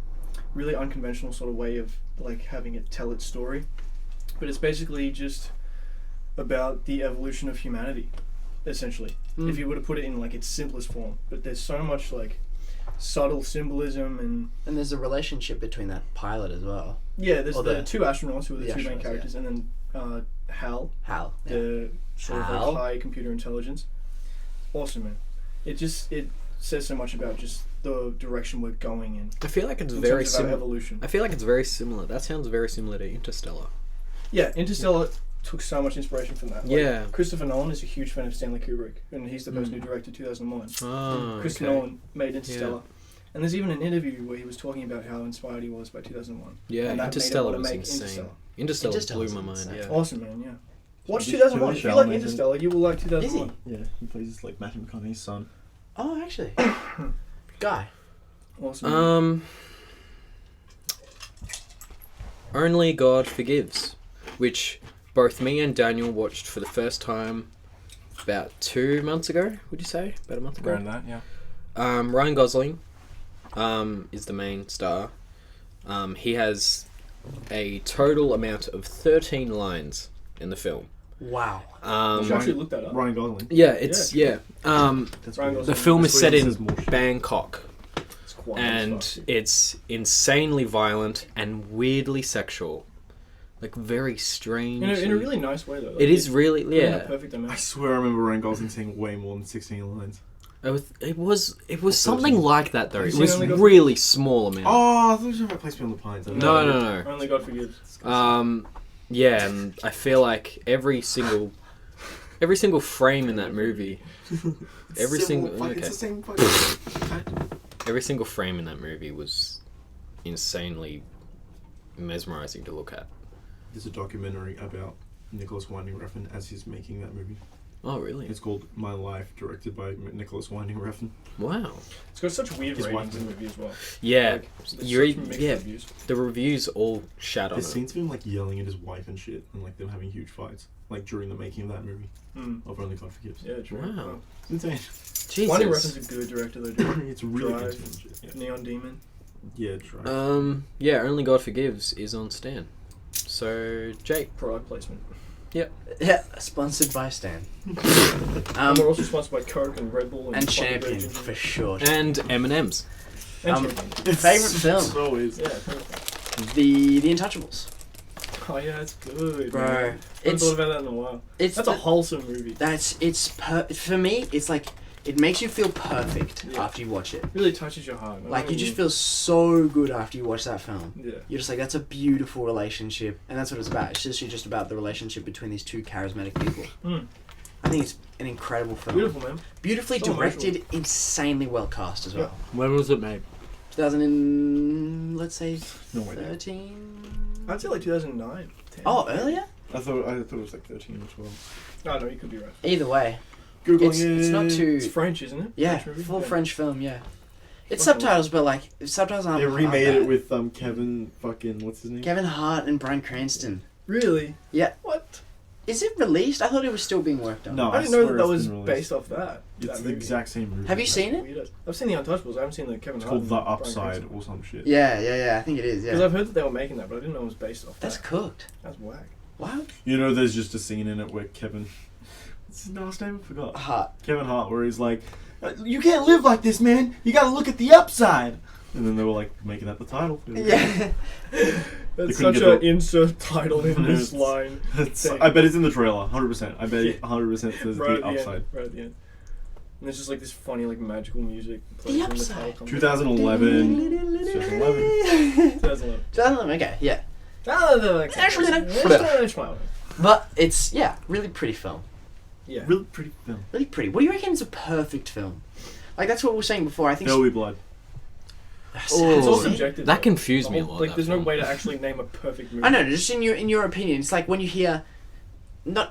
really unconventional sort of way of like having it tell its story, but it's basically just about the evolution of humanity, essentially. If you were to put it in like its simplest form, but there's so much like subtle symbolism And there's a relationship between that pilot as well. there's Or the the- two astronauts who are the the two main astronauts, characters, and then Hal, Hal. Yeah. the sort of Hal. like high computer intelligence. Awesome, man. It says so much about just the direction we're going in. I feel like it's In very terms of our similar. evolution. I feel like it's very similar. That sounds very similar to Interstellar. Yeah, Interstellar took so much inspiration from that. Like, Yeah. Christopher Nolan is a huge fan of Stanley Kubrick, and he's the person who directed 2001. Oh, Chris okay. Nolan made Interstellar. And there's even an interview where he was talking about how inspired he was by 2001. Yeah, And that made him Interstellar wanna was make insane. Interstellar. Interstellar blew Interstellar's my mind. insane. Yeah. Awesome, man, yeah. Watch Just 2001. If you like Chalamet. Interstellar, you will like 2001. Yeah, he plays this like Matthew McConaughey's son. Oh, actually. Guy. Awesome. Man. Only God Forgives, which both me and Daniel watched for the first time about 2 months ago. Would you say about a month ago? Around that, yeah. Ryan Gosling is the main star. He has a total amount of 13 lines in the film. Wow. You should actually look that up. Ryan Gosling. Yeah, it's Yeah. That's Ryan weird. the Gosling. film is This set way in this is more shit. Bangkok, It's quite and as fuck. it's insanely violent and weirdly sexual, like very strange. In a really nice way, though. Like, It is really put in a yeah. perfect I amount. swear I remember Ryan Gosling saying way more than 16 lines. It was something like that though. Have It you was seen Only God really small amount. Oh, I thought you were talking about Place Beyond the Pines. No. Only God Forgives. Yeah, and I feel like every single frame in that movie, every single It's okay, the same fucking. every single frame in that movie was insanely mesmerizing to look at. There's a documentary about Nicholas Winding Refn as he's making that movie. Oh, really? It's called My Life, directed by Nicholas Winding Refn. Wow. It's got such weird His ratings wife. in the movie as well. Yeah. Like, there's You read, such mixed yeah. reviews. The reviews all shat on There's it. scenes of him like yelling at his wife and shit, and like them having huge fights, like during the making of that movie of Only God Forgives. Yeah, true. Wow. It's insane. Jesus. Winding Refn's a good director though, dude. It's really Drive. intense shit. Yeah, Neon Demon. yeah, try. Yeah, Only God Forgives is on Stan. So, Jake. Product placement. Yeah, sponsored by Stan. And we're Um, also sponsored by Coke and Red Bull and Coffee Champion Beans for sure. And M&M's. And Um, Champion. Favorite film? So is. Yeah, perfect. The Untouchables. Oh yeah, it's good. Bro, man. I haven't it's thought about that in a while. it's That's a the- wholesome movie. for me. It's like it makes you feel perfect Yeah. after you watch it. Really touches your heart. Like you just feel so good after you watch that film. Yeah. You're just like, that's a beautiful relationship, and that's what it's about. It's just about the relationship between these two charismatic people. Mm. I think it's an incredible film. Beautiful, man. Beautifully So directed, insanely well cast as well. When was it made? 2000 and let's say No idea. 13. I'd say like 2009. 10. Oh, earlier. I thought it was like 13 or 12. Oh no, you could be right. Either way, Googling it's not too. It's French, isn't it? Yeah, French movie? full Yeah. French film. Yeah, it's Fucking- subtitles, but like subtitles aren't. They remade aren't it bad. with Kevin fucking what's his name? Kevin Hart and Bryan Cranston. Really? Yeah. What? Is it released? I thought it was still being worked on. No. I didn't know swear that it's was been released. based off that. It's that the movie. exact same movie. Have you seen it? Weird. I've seen The Untouchables. I haven't seen the Kevin It's Hart. called and The Bryan Upside Cranston. or some shit. Yeah. I think it is. Because Yeah. I've heard that they were making that, but I didn't know it was based off That's that. cooked. That's whack. Wow. You know, there's just a scene in it where Kevin. What's his last name? I forgot. Hart. Kevin Hart, where he's like, "You can't live like this, man. You gotta look at the upside." And then they were like making that the title. Yeah. That's couldn't such get an the- insert title in this It's- line. I bet it's in the trailer, 100%. I bet it 100% says Right the at the upside. end. Right at the end. And there's just like this funny, like magical music. The plays when Upside. title comes 2011. 2011. 2011. 2011. Okay. Yeah. Yeah. But it's really pretty film. Really pretty film. Really pretty. What do you reckon is a perfect film? Like that's what we were saying before. I think. There'll be blood. It's all See? subjective. That though. confused The me a whole- lot. Like, that there's no film. way to actually name a perfect movie. I know, just in your opinion, it's like when you hear,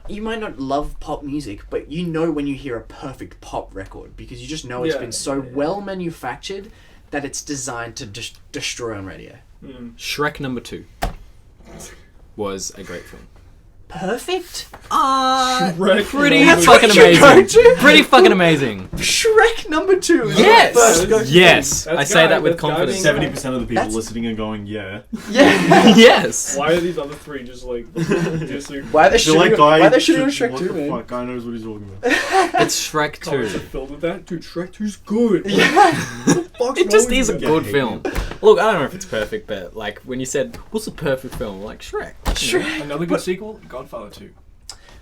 you might not love pop music, but you know when you hear a perfect pop record because you just know it's Yeah, been so yeah. well manufactured that it's designed to destroy on radio. Mm. Shrek number 2 was a great film. Perfect? Shrek Pretty number fucking two. amazing. Pretty fucking amazing. Shrek number 2 is Yes! the first go-to Yes! That's I say that with that's guiding- confidence. 70% of the people That's- listening are going, yeah. thing. Yeah. Yes! Why are these other three just like dissing? Why are they They're shooting? like, Why are they guys, shooting on Shrek what 2, the man? fuck? Guy knows what he's talking about. It's Shrek Comments are 2. filled with that. Dude, Shrek 2's good. Yeah. It just is a Yeah, good hate film. Look, I don't know if it's perfect, but like when you said, what's a perfect film? Like Shrek. Shrek. Another good sequel, Godfather 2.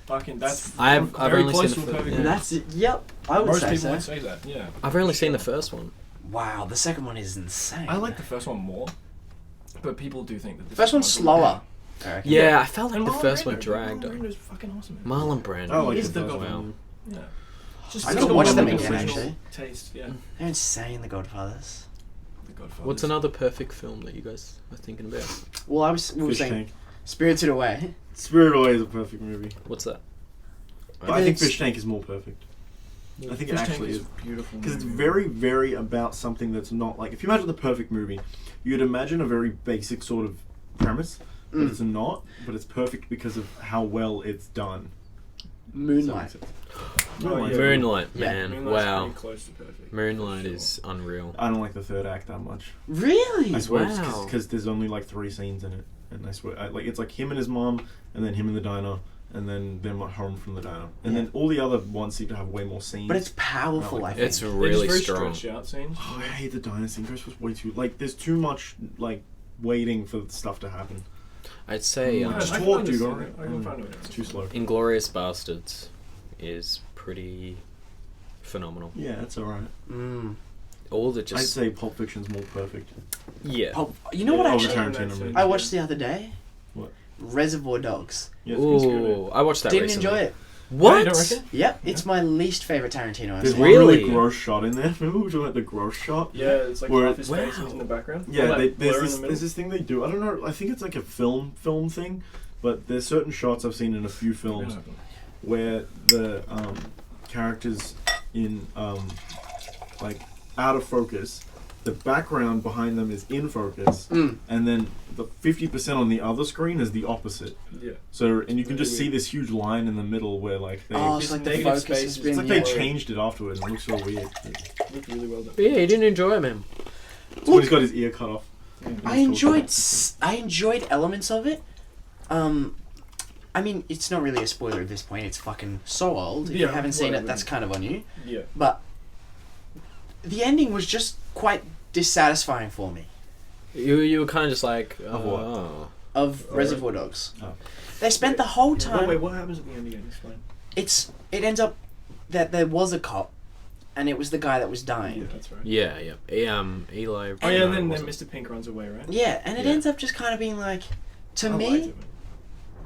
Fucking, that's I've very only close seen to the a fir- perfect yeah. movie. That's it. Yep. I would Most say people so. would say that, yeah. I've only seen the first one. Wow, the second one is insane. I like the first one more, but people do think that the first one's slower. I reckon. Yeah, I felt like And the Marlon first one Brando, dragged Marlon on. Brando's fucking awesome. Marlon Brando. I like He's the the first Godfather. one. Yeah. Just I it's could got watch one them of the again, original actually. Taste, yeah. They're insane, the Godfathers. The Godfather. What's another perfect film that you guys are thinking about? Well, we were Fish saying Tank. Spirited Away. Spirit Away is a perfect movie. What's that? But I think It's- Fish Tank is more perfect. I think it Fish Tank actually is. beautiful. Because it's movie. very, very about something that's not like... If you imagine the perfect movie, you'd imagine a very basic sort of premise, but it's not. But it's perfect because of how well it's done. Moonlight. Does that make sense? Oh, yeah. Moonlight, Yeah. man. Moonlight's Wow. pretty close to perfect. Moonlight For sure. is unreal. I don't like the third act that much. Really? I swear Wow. because there's only like 3 scenes in it. And I swear, it's like him and his mom, and then him in the diner, and then them at home from the diner. And Yeah. then all the other ones seem to have way more scenes. But it's powerful, I think. It's They're really just very strong. stretched out scenes. Oh, I hate the diner scene. Those was way too... Like, there's too much, like, waiting for stuff to happen. I'd say Yeah, Just I can talk, dude, understand alright? it. I can find it. It's too slow. Inglorious Bastards is pretty phenomenal. Yeah, that's alright. All the I'd just say Pulp Fiction's more perfect. yeah. You know what Yeah, actually Tarantino movie. I watched the other day? What? Reservoir Dogs. Yeah, it's good. Ooh, I watched that Didn't recently. enjoy it. What? You don't reckon? Yep, it's my least favorite Tarantino I've There's seen. one really Really? gross shot in there. Remember we were talking about the gross shot? Yeah, it's like Where- half his face Wow. is in the background. Yeah, All that blur in the there's middle. this thing they do. I don't know. I think it's like a film thing, but there's certain shots I've seen in a few films where the characters in like out of focus, the background behind them is in focus, and then the 50% on the other screen is the opposite. Yeah. So and you can just Really see weird. this huge line in the middle where like they. Oh, This it's like the negative focus space has is- been... It's like yeah. they changed it afterwards. It looks so weird. Looked really well done. Yeah, you didn't enjoy it, man. It's when he's got his ear cut off. I enjoyed elements of it. I mean, it's not really a spoiler at this point. It's fucking so old. If you Yeah, haven't seen it, whatever. that's kind of on you. Yeah. But the ending was just quite dissatisfying for me. You were kind of just like, Of what? oh. Of Reservoir Dogs. Oh. They spent the whole Yeah, time. wait, what happens at the end again? Explain. It ends up that there was a cop, and it was the guy that was Yeah, dying. that's right. Yeah, yeah. Eli. Oh yeah, and then wasn't- Mr. Pink runs away, right? Yeah, and it Yeah. ends up just kind of being like, I liked it, man.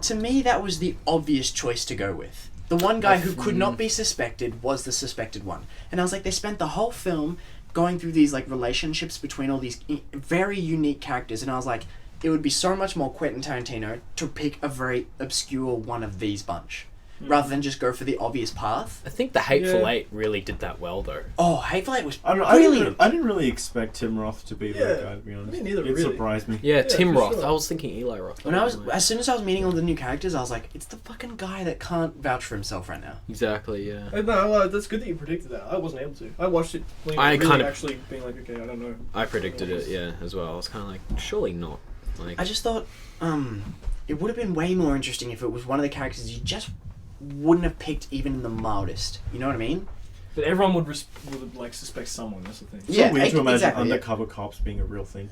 to me, that was the obvious choice to go with. The one guy who could not be suspected was the suspected one. And I was like, they spent the whole film going through these like relationships between all these very unique characters, and I was like, it would be so much more Quentin Tarantino to pick a very obscure one of these bunch, rather than just go for the obvious path. I think the Hateful Yeah. Eight really did that well, though. Oh, Hateful Eight was I brilliant. didn't really expect Tim Roth to be that Yeah, guy, to be honest. me neither, It really. surprised me. Yeah, Tim for Roth. sure. I was thinking Eli Roth. When as soon as I was meeting all the new characters, I was like, it's the fucking guy that can't vouch for himself right now. Exactly, yeah. No, that's good that you predicted that. I wasn't able to. I watched it. I really kind of- actually being like, okay, I don't know. I predicted it, yeah, as well. I was kind of like, surely not. Like, I just thought, it would have been way more interesting if it was one of the characters you just wouldn't have picked even in the mildest. You know what I mean? But everyone would like suspect someone. That's the thing. It's Yeah, so weird to imagine exactly, yeah. undercover cops being a real thing.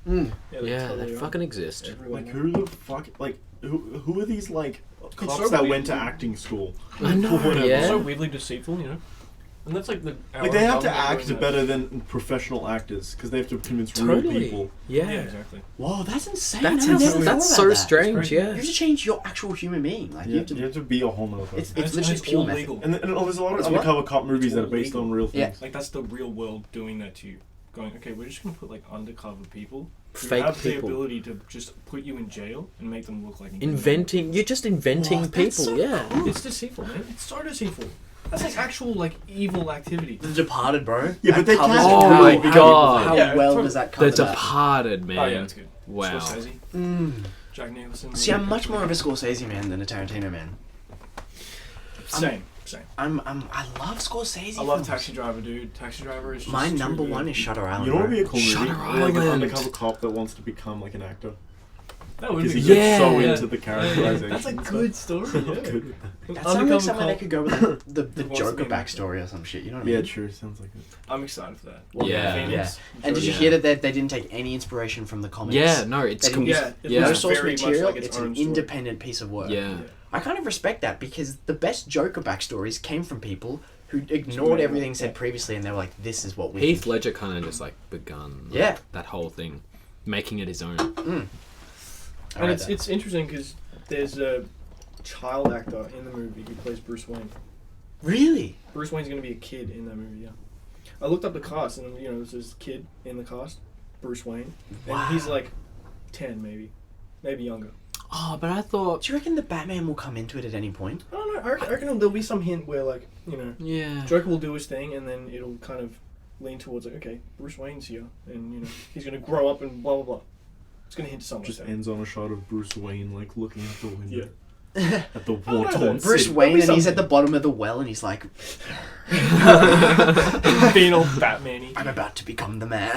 yeah, they are. fucking exist. Everyone Like are. who the fuck? Like who are these like cops so that weird. went to acting school? I know, Whatever. yeah. So weirdly deceitful, you know. And that's like the. Like they have to our act doing better that. than professional actors because they have to convince real Totally. people. Yeah. Yeah, exactly. Whoa, that's insane. That's I never ins- thought that's about so that. strange, crazy. yeah. You have to change your actual human being. Like You have to be a whole nother person. it's And literally it's pure all method. legal. And there's a lot of It's what? undercover cop movies that are all based legal. on real Yeah. things. Like that's the real world doing that to you. Going, okay, we're just gonna put like undercover people who Fake have people. the ability to just put you in jail and make them look like Inventing, you're just inventing Oh, that's people, so yeah. cool. It's deceitful, man. It's so deceitful. That's like actual like evil activity. The Departed, bro. Yeah, but That they covers can't- it. Oh How- my how- God. How Yeah, well totally. does that cover The that? Departed, man. Oh yeah, it's good. Wow. Scorsese, Mm. Jack Nicholson. See, I'm much more of a Scorsese man than a Tarantino man. Same. I love Scorsese. I love films. Taxi Driver, dude. Taxi Driver is just My too number good. one is Shutter Island. You know what would bro. be a cool movie? Shutter Like an Island. undercover cop that wants to become like an actor That would because be he good. gets so Yeah. into the characterization. That's a and good story. stuff. Yeah. Good with that. That sounds like Undercover somewhere they cop. could go with the Who wants Joker to be an actor. backstory or some shit. You know what I mean? Yeah, true. Sounds like it. I'm excited for that. Yeah. Phoenix, And did you Yeah. hear that they didn't take any inspiration from the comics? Yeah, no, it's They didn't Yeah, use it yeah. no looks source very much material. like its It's own an story. independent piece of work. yeah. I kind of respect that because the best Joker backstories came from people who ignored made everything it, said yeah. previously, and they were like, "This is what we." Heath think. Ledger kind of just like begun like, Yeah. that whole thing, making it his own. I And read it's that. it's interesting because there's a child actor in the movie who plays Bruce Wayne. Really? Bruce Wayne's gonna be a kid in that movie. Yeah. I looked up the cast, and you know, there's this kid in the cast, Bruce Wayne, Wow. and he's like 10, maybe younger. Oh, but I thought, Do you reckon the Batman will come into it at any point? I don't know. I reckon there'll be some hint where, like, you know, yeah. Joker will do his thing, and then it'll kind of lean towards like, okay, Bruce Wayne's here, and you know, he's gonna grow up and blah blah blah. It's gonna hint to something. Just like that. ends on a shot of Bruce Wayne like looking out the window Yeah. at the I don't know, war-torn Bruce city. Wayne, and he's something. at the bottom of the well, and he's like, Being all Batman-y. "I'm about to become the man."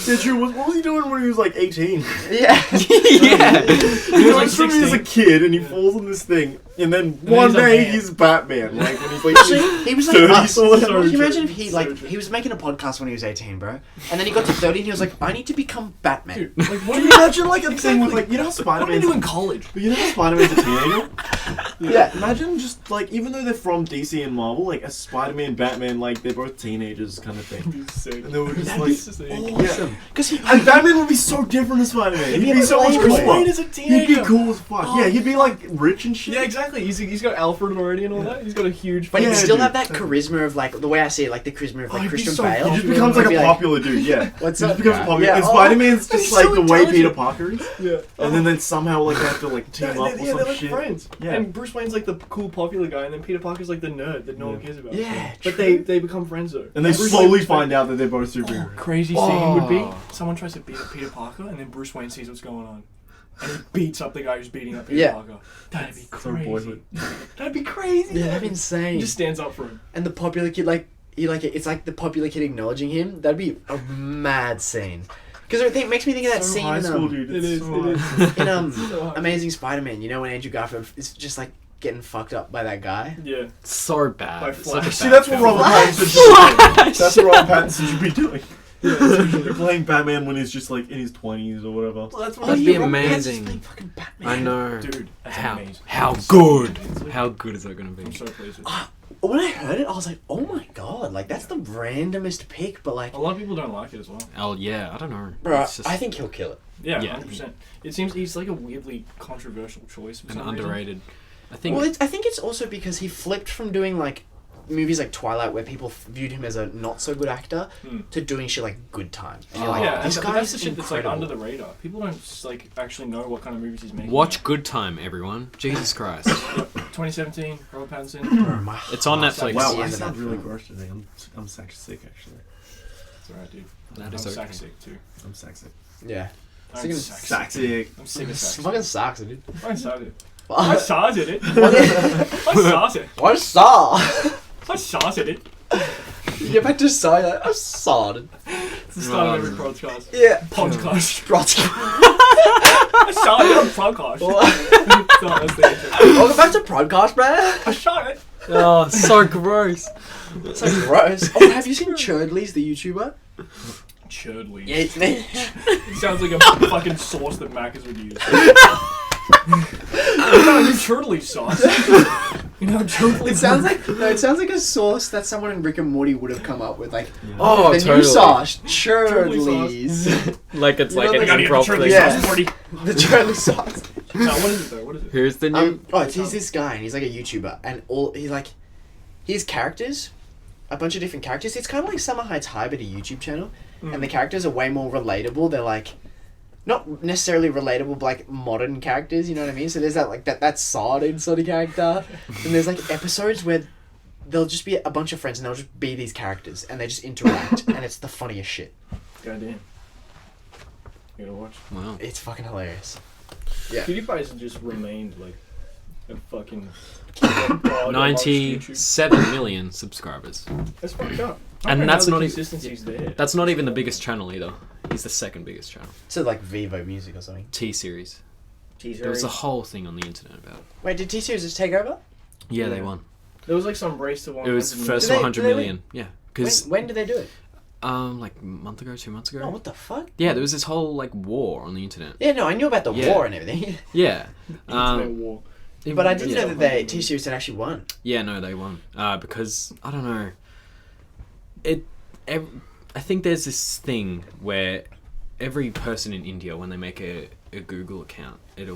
Yeah, true. What was he doing when he was like 18? yeah. yeah. He was like was as a 16. kid and he falls in this thing, and then then one he's a day man. he's Batman. Like when he's like, Actually, he was like 30 us. or Can so. you imagine if he So like true. he was making a podcast when he was 18, bro, and then he got to 30 and he was like, "I need to become Batman." Dude, like, what Can do you imagine like a thing with like you know how what do you Spider-Man's do in college? you know how Spider-Man's a teenager? Yeah. Imagine just like, even though they're from DC and Marvel, like a Spider-Man, Batman, like they're both teenagers kind of thing. He's sick. And they were just That'd like, be sick. awesome. Because and Batman would be so different as Spider-Man. He'd be so much Bruce cooler. Wayne is a teenager. He'd be cool as fuck. Oh. Yeah, he'd be like rich and shit. Yeah, exactly. He's got Alfred already and all that. He's got a huge. But he'd Yeah, still dude. have that charisma of like the way I see it, like the charisma of like he'd be Christian so- Bale. He just becomes like He'd a be popular dude, yeah. What's He up? just becomes Yeah. popular. Yeah, And oh, Spider-Man's he's just so like the way intelligent. Peter Parker is. Yeah. And then somehow like they have to like team up or they're some like shit. friends. Yeah. And Bruce Wayne's like the cool, popular guy, and then Peter Parker's like the nerd that no one Yeah. cares about. Yeah, But true. they become friends though. And they Bruce slowly Wayne- find out that they're both superheroes. Crazy scene would be Oh. someone tries to beat up Peter Parker, and then Bruce Wayne sees what's going on, and he beats up the guy who's beating up Peter Yeah. Parker. That'd be So crazy. boyhood. That'd be crazy. Yeah, that'd be insane. He just stands up for him. And the popular kid, like it's like the popular kid acknowledging him. That'd be a mad scene. Because it makes me think of that So scene high in, school, dude. It It's is. so It high. is. in So hard. Amazing Spider-Man. You know when Andrew Garfield is just like getting fucked up by that guy. Yeah. So bad. By It's such a Flash. See, bad that's what film. Robert Pattinson should be doing. That's what Robert Pattinson should be doing. You're playing Batman when he's just like in his 20s or whatever. Well, that's what That'd Oh, be yeah, Robert Pattinson's amazing. playing fucking Batman. I know. Dude, that's How amazing. how I'm so good? pleased. How good is that gonna be? I'm so pleased with it. When I heard it, I was like, "Oh my god!" Like that's the randomest pick, but like, A lot of people don't like it as well. Oh yeah, I don't know. bro, It's just I think he'll kill it. Yeah, Yeah. 100%. It seems he's like a weirdly controversial choice for an some reason. underrated. I think. Well, I think it's also because he flipped from doing like movies like Twilight, where people viewed him as a not so good actor, to doing shit like Good Time. And you're like, Yeah, this but guy that's the is shit that's like incredible. under the radar. People don't like actually know what kind of movies he's making. Watch Good Time, everyone. Jesus Christ. 2017, Robert Pattinson. Bro, my It's on heart Netflix. Wow, sinks I into that sound really film. gross today. I'm sack sick actually. It's alright, dude. That I'm is okay. sack sick too. I'm sack sick. Yeah. I'm Sick of- sack Sack sick. sick. I'm sick of It sack fucking sick. sucks, dude. I started. I started it. What? I started. What saw? I started it. You back to say that? I saw it. It's the start of every podcast. Yeah. Podcast. Brodsky. I started on podcast. So that's the intro. Welcome back to podcast, man. I started. Oh, so gross. It's like gross. Oh, have you seen Churdley's, the YouTuber? Churdley. Yeah, it's me. It sounds like a fucking sauce that Macca's would use. You know, Churdley sauce. You know, Churdley. It sounds like it sounds like a sauce that someone in Rick and Morty would have come up with, like Oh, the totally. new sauce, Churdley Churdley's. Like it's You like know, an like, I got improv Churdley thing. Yeah. sauce, Morty. The Churdley sauce. No, what is it though? What is it? Here's the new. He's this guy, and he's like a YouTuber, and his characters, a bunch of different characters. It's kind of like Summer Heights High, but a YouTube channel, and the characters are way more relatable. They're like, not necessarily relatable, but like modern characters. You know what I mean? So there's that sardine sort of character, and there's like episodes where they'll just be a bunch of friends, and they'll just be these characters, and they just interact, and it's the funniest shit. Goddamn. You gotta watch. Wow. It's fucking hilarious. Yeah. PewDiePie's just remained like a fucking god amongst 97 million subscribers. YouTube. That's fucked up. And that's not even. consistency's there. That's not even the biggest channel either. He's the second biggest channel. So like Vivo Music or something. T series. Teaser. There was a whole thing on the internet about it. Wait, did T-Series just take over? Yeah, they Yeah. won. There was like some race to 100 It was first Did they- 100 did they million. Yeah, because When did they do it? like a month ago, 2 months Oh, ago. what the fuck? Yeah, there was this whole like war on the internet. Yeah, no, I knew about the Yeah. war and everything. Yeah. Internet war. But I didn't Yeah. know that T-Series had actually won. Yeah, no, they won. Because I don't know. I think there's this thing where every person in India, when they make a Google account, it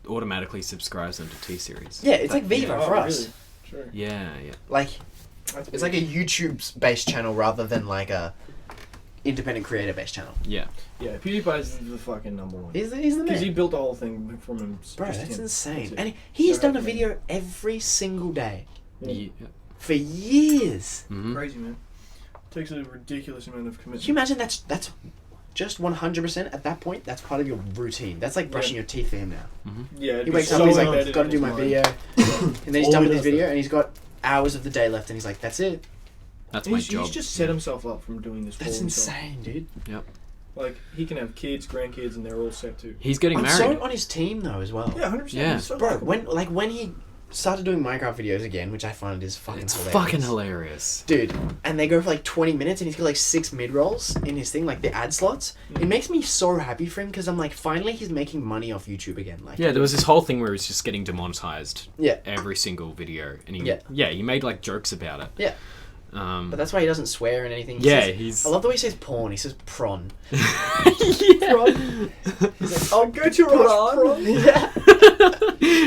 automatically subscribes them to T series. Yeah, it's like Vivo Oh, for us. really? Sure. Yeah. Like, That's it's like a YouTube-based channel rather than like a independent creator-based channel. Yeah. Yeah, PewDiePie's the fucking number one. He's the Because he man. built the whole thing from him. Bro, just that's him. insane. That's it. And he has So done a happy, video every single day Yeah. for years. Mhm. Crazy, man. Takes a ridiculous amount of commitment. Can you imagine that's just 100% at that point? That's part of your routine. That's like brushing your teeth for him now. Yeah, it'd He be wakes so up and he's embedded like, got to in do his my mind. video. And then he's All done he with his does video and he's got hours of the day left and he's like, that's it. That's my He's job. just set himself up from doing this. That's for himself. insane, dude. Yep. Like he can have kids, grandkids, and they're all set too. He's getting I'm married. so on his team though as well. Yeah, 100%. Yeah. He's so Bro, likable. when he started doing Minecraft videos again, which I find is fucking It's hilarious. fucking hilarious. Dude, and they go for like 20 minutes and he's got like 6 mid-rolls in his thing, like the ad slots. It makes me so happy for him because I'm like, finally he's making money off YouTube again. Like, Yeah, there was this whole thing where he was just getting demonetized. Yeah. Every single video, and he Yeah. he made like jokes about it. Yeah. But that's why he doesn't swear and anything. He says, he's. I love the way he says porn. He says prawn. Yeah. Prawn. He's like, oh, go to prawn. Yeah.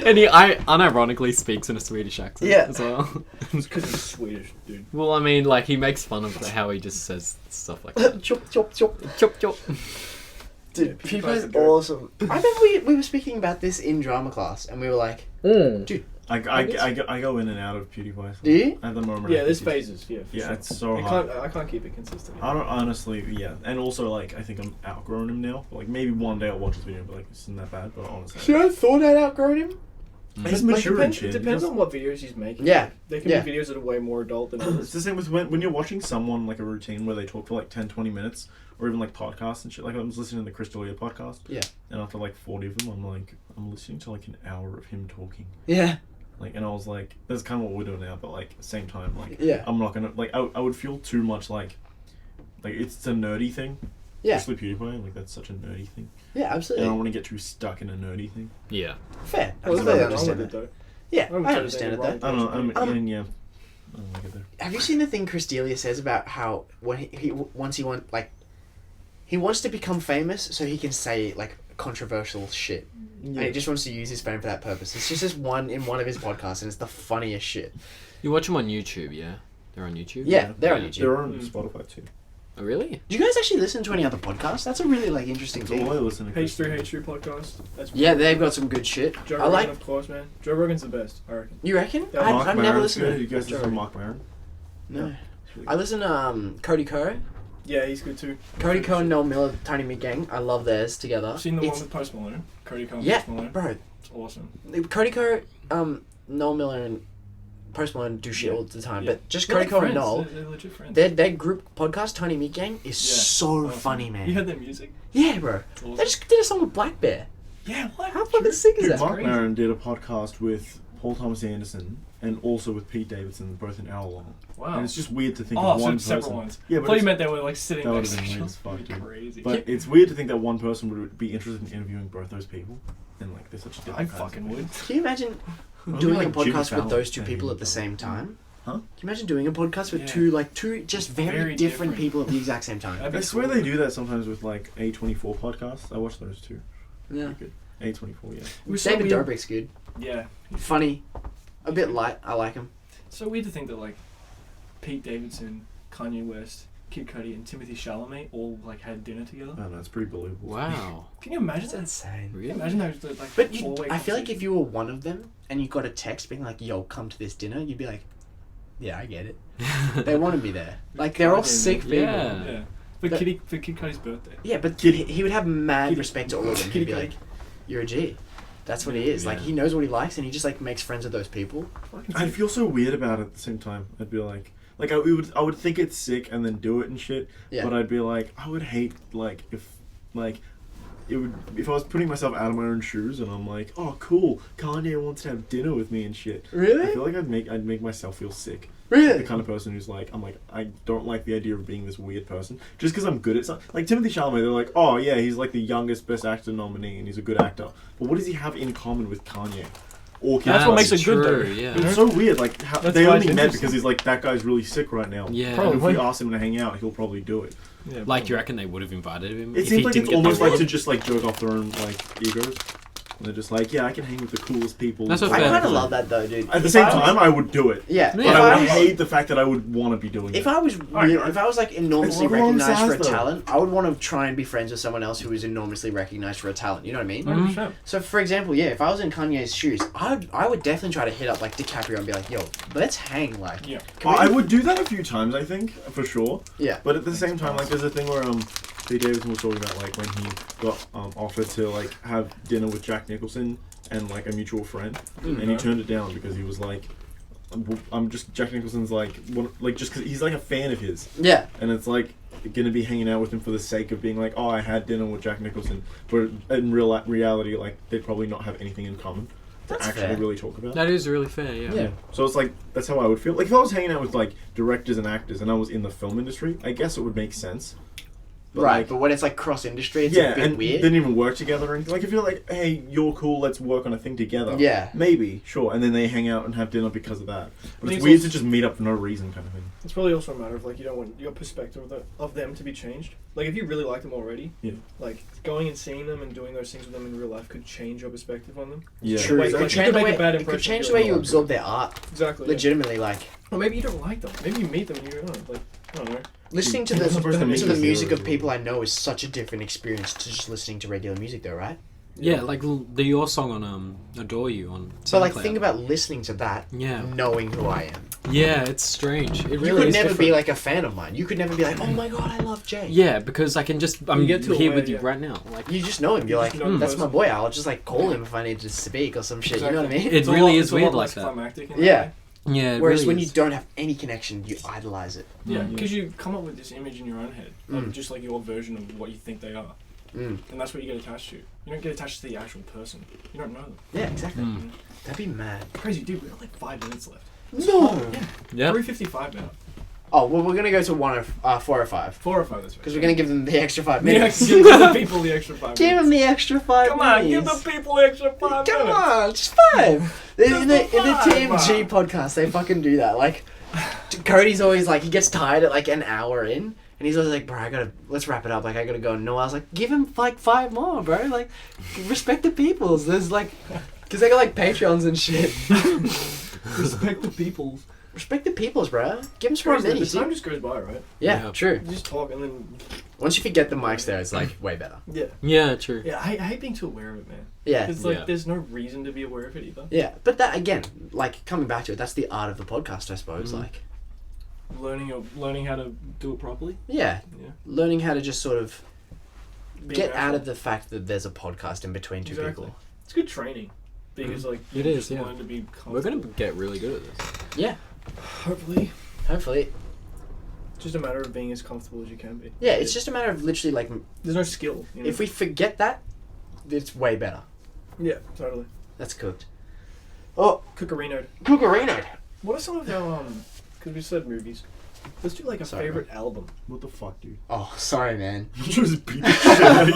And he unironically speaks in a Swedish accent Yeah. as well. It's because he's Swedish, dude. Well, I mean, like, he makes fun of how he just says stuff like that. Chop, chop, chop. Chop, chop. Dude, Yeah, PewDiePie is PewDiePie's a goat. awesome. I remember we were speaking about this in drama class, and we were like, dude, I go in and out of PewDiePie. do you? At the moment. Yeah, I there's think he's- phases. Yeah, for Yeah, sure. it's so hard. I can't keep it consistent. I don't honestly, yeah, and also like I think I'm outgrown him now. Like maybe one day I'll watch his video and be like, this isn't that bad, but honestly, See, I thought I'd outgrown him. he's Like, mature and shit. It depends on what videos he's making. Yeah, There can yeah. be videos that are way more adult than It's others. the same with when you're watching someone like a routine where they talk for like 10-20 minutes or even like podcasts and shit. Like I was listening to the Chris D'Elia podcast. Yeah. And after like 40 of them, I'm listening to like an hour of him talking. Yeah. Like, and I was like, that's kind of what we're doing now, but like at the same time, like, Yeah. I'm not gonna, like, I would feel too much like it's a nerdy thing. Yeah. Especially PewDiePie, like that's such a nerdy thing. Yeah, And I absolutely. don't want to get too stuck in a nerdy thing. Yeah. Fair. I Well, completely there's nothing understand wrong with that. it, though. Yeah, I'm I trying to understand think it of though. I don't know, I mean, Um, yeah. I don't like it there. Have you seen the thing Chris D'Elia says about how when he wants he wants to become famous so he can say like controversial shit, and he just wants to use his fame for that purpose. It's just this one in one of his podcasts, and it's the funniest shit. You watch them on YouTube, yeah? They're on YouTube? Yeah, they're on Yeah. YouTube. They're on Mm. Spotify too. Oh, really? Do you guys actually listen to any other podcasts? That's a really like interesting That's all I thing. listen to. H3 podcast. That's Yeah, they've got some good shit. Joe I Rogan, like. of course, man. Joe Rogan's the best, I reckon. You reckon? Yeah, Mark I've never Maron's listened good. to You guys Joe listen to Rogan. Mark Maron? No. I listen to Cody Ko. Yeah, he's good too. Cody Ko and Noel Miller, Tiny Meat Gang. I love theirs together. I've seen the It's- one with Post Malone. Cody Cohen, Yeah, Post Malone. bro. It's awesome. Cody Ko, Noel Miller and Post Malone do shit Yeah. all the time, Yeah. but just They're Cody like Ko and friends. Noel, They're legit friends. their group podcast, Tiny Meat Gang, is Yeah. so Awesome. funny, man. You heard their music? Yeah, bro. It's awesome. They just did a song with Black Bear. Yeah, what? How fucking sick is Dude, that? Mark crazy. Maron did a podcast with Paul Thomas Anderson and also with Pete Davidson, both an hour long. Wow. And it's just weird to think Oh, of so one it's separate person. ones. Yeah, I but thought you it's- meant they were like sitting that next would've to been each weird as other. fuck, dude. Crazy. But it's weird to think that one person would be interested in interviewing both those people, and like they're such different. I kinds of fucking people. would. Can you imagine Maybe doing like a Jimmy podcast Fallon. with those two Yeah, people Jimmy at the Fallon. same time? Huh? Can you imagine doing a podcast with Yeah. two just very, Very different different. people at the exact same time? That'd be I swear cool. they do that sometimes with like A24 podcasts. I watch those too. Yeah. Pretty good. A24, yeah. It was so David weird. Dobrik's good. Yeah. Funny. A bit light. I like him. So weird to think that like Pete Davidson, Kanye West, Kid Cudi, and Timothy Chalamet all like had dinner together. I don't know, it's pretty believable. Wow. Can you imagine That's that? insane. Can you Really? imagine those like But four-way I feel like if conversations? you were one of them and you got a text being like, "Yo, come to this dinner," you'd be like, "Yeah, I get it." They wanted me there. Like they're all Kanye, sick people. Yeah. Yeah. But- For Kid Cudi's birthday. Yeah, but Kid- he would have mad Kid- respect to all of them. Kid He'd be Cudi. like, "You're a G." That's what he is. Like Yeah. he knows what he likes, and he just like makes friends with those people. Fucking I'd sick. feel so weird about it at the same time. I'd be like I would think it's sick and then do it and shit. Yeah. But I'd be like, I would hate like if it would if I was putting myself out of my own shoes and I'm like, oh cool, Kanye wants to have dinner with me and shit. Really? I feel like I'd make myself feel sick. Really? The kind of person who's like, I don't like the idea of being this weird person just because I'm good at something. Like Timothy Chalamet, they're like, oh yeah, he's like the youngest Best Actor nominee and he's a good actor. But what does he have in common with Kanye? Or Kid That's what Cudi? makes it good, though. Yeah. It's so weird. Like how, That's they why only it's met interesting. because he's like that guy's really sick right now. Yeah. And Probably. if we ask him to hang out, he'll probably do it. Yeah, Like, you reckon they would have invited him It if seems he like didn't it's get almost the like to award? just like joke off their own like egos. And they're just like, yeah, I can hang with the coolest people. That's what I fair kind of play. love that though, dude. At the If same I was- time, I would do it. yeah. Yeah. If But I I would was, hate the fact that I would want to be doing if it. I was if I was like enormously It's the wrong recognized for a size, though. talent, I would want to try and be friends with someone else who is enormously recognized for a talent. You know what I mean? 100%. So, for example, yeah, if I was in Kanye's shoes, I would definitely try to hit up like DiCaprio and be like, "Yo, let's hang." Like, Yeah. can we- I would do that a few times, I think, for sure. Yeah. But at the same time, like, there's a thing where Pete Davidson was talking about like when he got offered to like have dinner with Jack Nicholson and like a mutual friend, and he turned it down because he was like, "I'm just Jack Nicholson's like just because he's like a fan of his." Yeah. And it's like gonna be hanging out with him for the sake of being like, oh, I had dinner with Jack Nicholson, but in reality, like they'd probably not have anything in common. to That's actually fair. really talk about. That is really fair. Yeah. Yeah. So it's like that's how I would feel. Like if I was hanging out with like directors and actors, and I was in the film industry, I guess it would make sense. But Right, like, but when it's like cross industry, it's yeah, a bit and weird. they didn't even work together or anything. Like if you're like, hey, you're cool, let's work on a thing together. Yeah. Maybe, sure, and then they hang out and have dinner because of that. But think it's it's weird also- to just meet up for no reason, kind of thing. It's probably also a matter of like you don't want your perspective of them to be changed. Like if you really like them already, Yeah. like going and seeing them and doing those things with them in real life could change your perspective on them. Yeah. True. Like, It like, could you change could the make way, a bad it could impression change of the way your you life. absorb their art. Exactly. Yeah. Legitimately, like Or maybe you don't like them. Maybe you meet them and you like I don't know. listening to You're supposed to the meet the music heroes, of people I know is such a different experience to just listening to regular music, though, right? Yeah, like the your song on "Adore You" on. So like, SoundCloud. think about listening to that, Yeah. knowing who I am. Yeah, it's strange. It You really could is never different. be like a fan of mine. You could never be like, oh my god, I love Jay. Yeah, because I can just I'm You get to here a with way, you yeah. right now. Like You just know him. You're You like, just know the that's my person. boy. I'll just like call him if I need to speak or some shit. You know what I mean? It It's a really lot- is it's a lot weird like less that. climactic in Yeah. that Yeah. It Whereas really when is. you don't have any connection, you idolize it. way. Yeah, Mm. because you come up with this image in your own head, of Mm. just like your version of what you think they are, Mm. and that's what you get attached to. You don't get attached to the actual person. You don't know them. Yeah, exactly. Mm. That'd be mad. Crazy, dude. We got like 5 minutes left. No. Yeah. 3:55 now. Oh well, we're gonna go to 4:05 4 or 5 this week. because we're gonna give them the extra 5 Yeah, minutes. give the people the extra 5 Give minutes. them the extra 5 Come on, minutes. give the people the extra 5 Come minutes. on, just 5. In the five, TMG podcast, they fucking do that. Like, Cody's always like, he gets tired at like an hour in, and he's always like, bro, let's wrap it up. Like, I gotta go. No, I was like, give him like 5 more, bro. Like, respect the peoples. There's like, because they got like Patreons and shit. Respect the people. Respect the peoples, bro. Give them some more The minis. time just goes by, right? Yeah, Yeah. true. You just talk and then Once you forget the mics there, it's like way better. yeah. Yeah. True. Yeah, I hate being too aware of it, man. Yeah. It's like Yeah. there's no reason to be aware of it either. Yeah, but that again, like coming back to it, that's the art of the podcast, I suppose. Mhm. Like, Learning how to do it properly. yeah, Yeah. learning how to just sort of Be get out natural. of the fact that there's a podcast in between two Exactly. people. It's good training because like you It is, just yeah. learn to be We're gonna comfortable. get really good at this. Yeah, Hopefully, hopefully. it's just a matter of being as comfortable as you can be. Yeah, it's just a matter of literally like, There's no skill. You know? if we forget that, it's way better. yeah, totally. That's cooked. Oh, Cookerino. Cookerino. What are some of our because we said movies. Let's do like a Sorry, favorite album. What the fuck, dude? Oh, sorry, man. Just beat the shit out of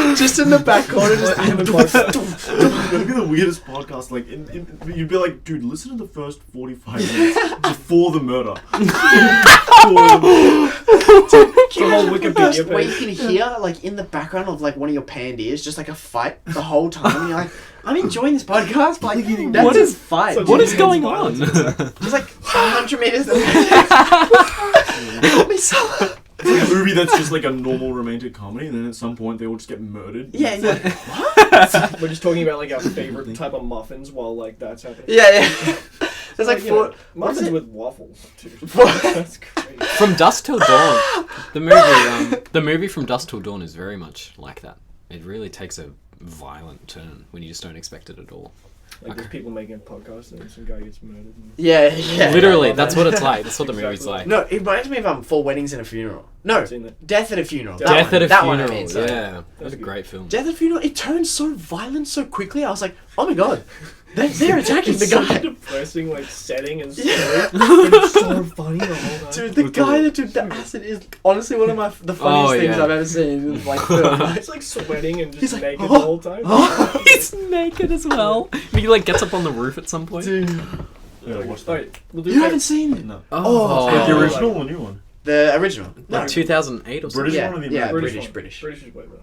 you. Just in the back corner, just That'd be the weirdest podcast. Like, you'd be like, dude, listen to the first 45 minutes before the murder. The whole Wikipedia where you page. can hear, like, in the background of, like, one of your panned ears, just, like, a fight the whole time. And you're like, I'm enjoying this podcast, but, like, that's What a is- fight. so What Jimmy is going Hammond's on? violence. Just, like, 100 meters. It got me so... It's like a movie that's just like a normal romantic comedy, and then at some point they all just get murdered. Yeah, and you're like, what? We're just talking about like our favorite type of muffins while like that's happening. Yeah. There's, like, you know, 4... What is muffins it? with waffles. Dude. What? That's crazy. From Dusk Till Dawn, the movie From Dusk Till Dawn is very much like that. It really takes a violent turn when you just don't expect it at all. Like there's people making a podcast and some guy gets murdered. And Yeah. Literally, that's what it's like. That's what the movie's Exactly. like. No, it reminds me of 4 Weddings and a Funeral. No, I've seen that. Death at a Funeral. Death Death that at a one, Funeral. That one I mean, sorry. Yeah, that's a good. great film. Death at a Funeral, it turns so violent so quickly. I was like, oh my god, they're attacking the It's such a guy. depressing like setting and story. Yeah. But it's so funny the whole time. Dude, the With guy the- that took the acid is honestly one of the funniest things yeah. I've ever seen in like film. Like, It's like sweating and just He's like, naked "Oh, the whole time. oh." He's naked as well. He like gets up on the roof at some point. Dude, Yeah, watch that. Alright, we'll do you haven't seen it? No. Oh, Like the Oh. original or new one? The original. No, Like 2008 or something. British yeah, one or the yeah, American? British. British is way better.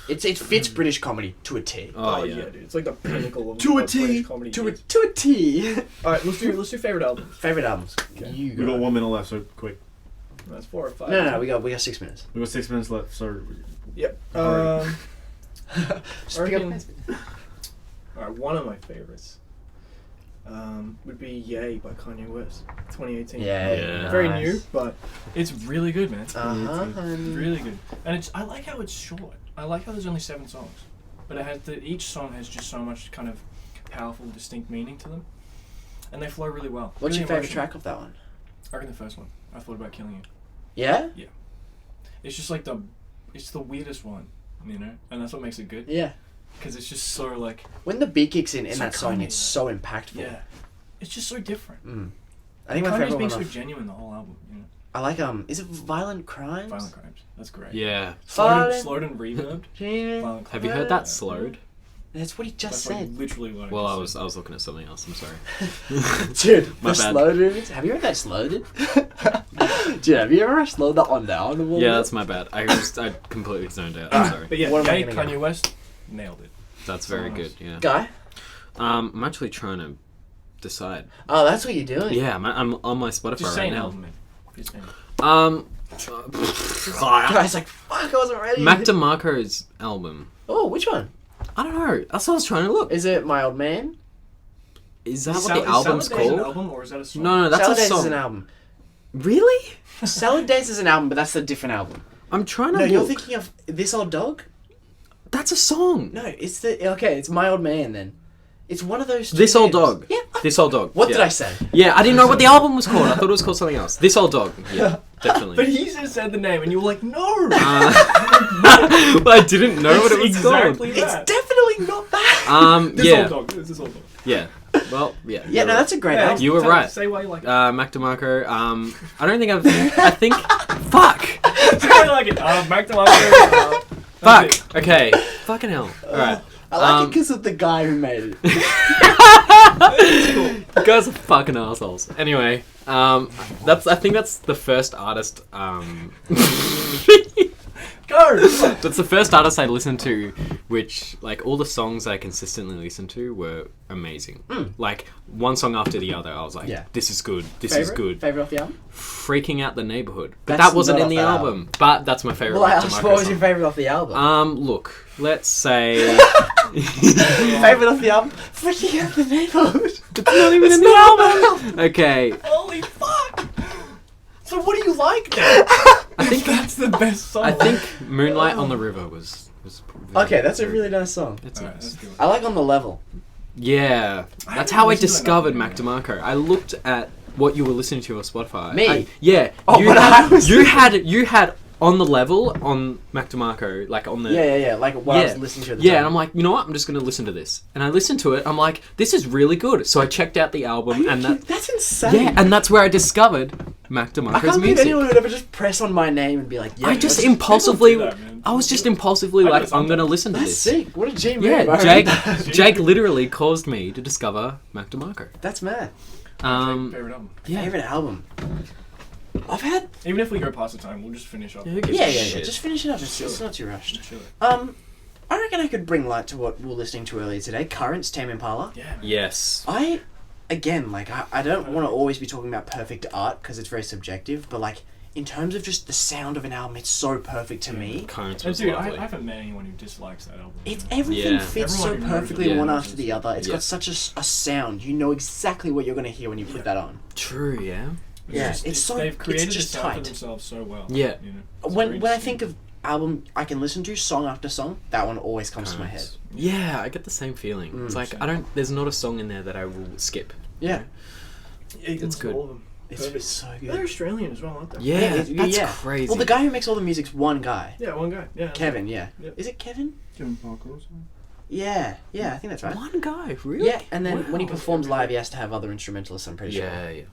It fits British comedy to a T. Oh, Oh, yeah. yeah, dude. It's like the pinnacle of To a what T. British comedy To is. a T. Alright, let's do favorite album. Favorite albums. Okay. You We got go. 1 minute left, so quick. That's 4 or 5. No, we got 6 minutes. We got 6 minutes left, so Yep. Alright. Just pick up reckon- a pencil. Alright, one of my favorites would be Yay by Kanye West, 2018. Yeah, Yeah. Very nice. new, but it's really good, man. Uh-huh. Really good. And I like how it's short. I like how there's only 7 songs. But it has each song has just so much kind of powerful, distinct meaning to them. And they flow really well. What's Really your favorite emotional. track of that one? I reckon the first one. I Thought About Killing You. Yeah? It's just like it's the weirdest one, you know? And that's what makes it good. Yeah. because it's just so like When the beat kicks in So that song, calming. it's so impactful. yeah, it's just so different. I think my Kanye's favorite being one. so genuine the whole album. You know, I like is it Violent Crimes? Violent Crimes. That's great. Yeah. Slowed and reverbed. Violent Crimes. Have you heard that slowed? That's what he just That's like said. literally what. Well, I just was looking at something else. I'm sorry. Dude, My the bad. slow remix. Have you heard that slow, dude? Dude, have you ever slowed that one down? A little Yeah, bit? that's my bad. I completely zoned out. I'm sorry. But yeah, What am I Ye, gonna Kanye get? West nailed it. That's very Nice. good. Yeah. Guy? I'm actually trying to decide. Oh, that's what you're doing. Yeah, I'm on my Spotify Just say right an now. album, man. Just say an Guy's like, fuck, I wasn't ready. Mac DeMarco's album. Oh, which one? I don't know. That's what I was trying to look. Is it My Old Man? Is that what Salad- the album's Salad Days an called? album, or is that a song? No, that's Salad a Days song. is an album. Really? Salad Days is an album, but that's a different album. I'm trying to No, look. you're thinking of This Old Dog? That's a song. No, it's it's My Old Man then. It's one of those two This Old names. Dog. Yeah. This Old Dog. What yeah. did I say? Yeah, I didn't know what the album was called. I thought it was called something else. This Old Dog. Yeah, definitely. But he just said the name, and you were like, no. Well, I didn't know what it was exactly called. It's that. definitely not that. This Yeah. Old Dog. This Old Dog. Yeah. Well, yeah. Yeah, no, that's a great album. You were right. Say why you like it. Mac DeMarco. I don't think I think. Fuck. Say why you like it. Back to my Fuck. Okay. Fucking hell. All right. I like it because of the guy who made it. You guys are fucking assholes. Anyway, I think that's the first artist. Go. That's the first artist I listened to, which like all the songs I consistently listened to were amazing. Like one song after the other, I was like, Yeah. "This is good. This is good." Favorite off the album? Freaking Out the Neighborhood, but That's that wasn't not in the off that album. But that's my favorite. Well, I Mac asked DeMarco what was song. your favorite off the album? Look, let's say Favorite off the album? Freaking Out the Neighborhood. it's not even in the album. Okay, Holy fuck. So what do you like then? I think That's the best song. I think Moonlight on the River was very, Okay, that's a very- really nice song. It's Alright, nice. that's good. I like On the Level. Yeah, I that's haven't how I listened to discovered enough Mac of it. DeMarco. I looked at what you were listening to on Spotify. Me? Yeah. Oh, you but had, I was- you had On the Level on Mac DeMarco, like on the Yeah. Like what I was listening to at the yeah, time. and I'm like, you know what? I'm just gonna listen to this, and I listened to it. I'm like, this is really good. So I checked out the album, and That's insane. yeah, and that's where I discovered Mac I DeMarco's can't believe music. anyone would ever just press on my name and be like, yeah, I just that's- impulsively, People do that, man. I was just impulsively I do like, it I'm gonna sometimes. listen to That's this. sick. What a G move. Yeah, I Jake. heard that. Jake literally caused me to discover Mac DeMarco. That's mad. Favorite album. Yeah. Favorite album. I've had. Even if we go past the time, we'll just finish up. Yeah, who gives Yeah. a shit? Just finish it up. It's not too rushed. Chill it. I reckon I could bring light to what we were listening to earlier today. Currents, Tame Impala. Yeah. Man. Yes. I don't want to always be talking about perfect art because it's very subjective, but like in terms of just the sound of an album, it's so perfect to me. Currents And was dude, I lovely. haven't met anyone who dislikes that album. It's you know? everything Yeah. fits so Everyone who knows perfectly it, one yeah. after the other. It's Yeah. got such a sound. You know exactly what you're going to hear when you put that on. True, yeah. Yeah, just- it's so they've created it's just a sound tight. for themselves so well. Yeah. You know? It's When very I interesting. think of album I can listen to song after song, that one always comes to my head. Currents. Yeah, I get the same feeling. It's like there's not a song in there that I will skip. Yeah, Yeah, you can it's listen to good. all of them. it's Perfect. so They're good. Australian as well, aren't they? Yeah, that's yeah. crazy. Well, the guy who makes all the music's one guy, Yeah, one guy. Yeah. Kevin. Yeah, Yep. is it Kevin? Kevin Parker or something. Yeah, I think that's right. One guy, really? Yeah, and then when he Wow. performs live, he has to have other instrumentalists. I'm pretty sure. Yeah.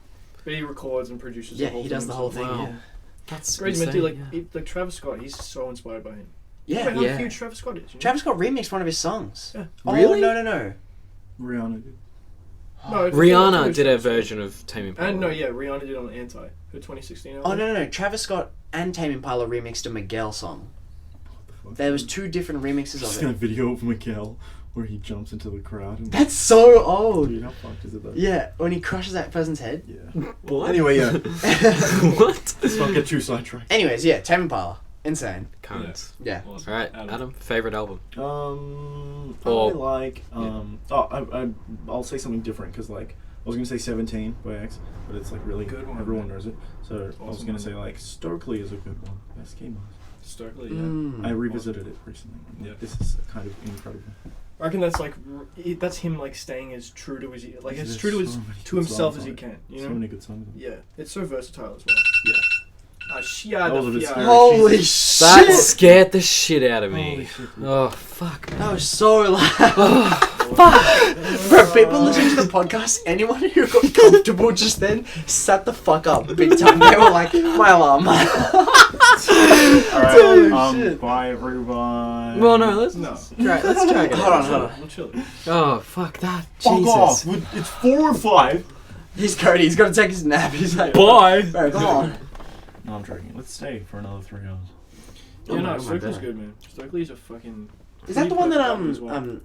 But he records and produces Yeah, the whole he thing. does the whole thing. Wow. Yeah. That's Crazy, man, insane, dude. Like, yeah. like Travis Scott, he's so inspired by him. Yeah. How Yeah. huge Travis Scott is. You know? Travis Scott remixed one of his songs. Yeah. Oh, Really? No. Rihanna did. No, it's- Rihanna it's did a Travis Scott. version of Tame Impala. And no, yeah, Rihanna did on Anti, her 2016 album. Oh no. Travis Scott and Tame Impala remixed a Miguel song. There was two different remixes Just of got a it. video of Miguel where he jumps into the crowd. And That's so old. Dude, how fucked is it though? Yeah, when he crushes that person's head. Yeah. What? Anyway, yeah. What? Let's not get too sidetracked. Anyways, yeah, Tame Impala, insane. Currents. Yeah. Awesome. Alright, Adam, favorite album? I Or- like. I'll say something different because like I was gonna say 17 by X, but it's like really Good one, Everyone man. knows it. So I was Awesome gonna one. say like Stokely is a good one. Best game Master. Stokely, yeah. Mm. I revisited it recently. Yeah. This is kind of incredible. I reckon that's like that's him like staying as true to his like as There's true to so many to good himself songs as he on it. can. You So know. many good songs. Yeah, it's so versatile as well. That was a bit scary. Holy That shit! scared the shit out of me. Holy shit. Oh, fuck. That was so loud. Fuck! For people listening to the podcast, anyone who got comfortable just then sat the fuck up big time. They were like, my alarm. Alright, shit. bye everyone. Well, no, let's No. let's drag it. Hold out. on, hold on. We'll chill. Oh, fuck that. Fuck Jesus. off. It's 4 or 5. He's Cody, he's got to take his nap. He's like, Bye. bro, come on. No, I'm joking. Let's stay for another 3 hours. Yeah, no, my Stokely's God. good, man. Stokely's a fucking. Is that the one that, as well.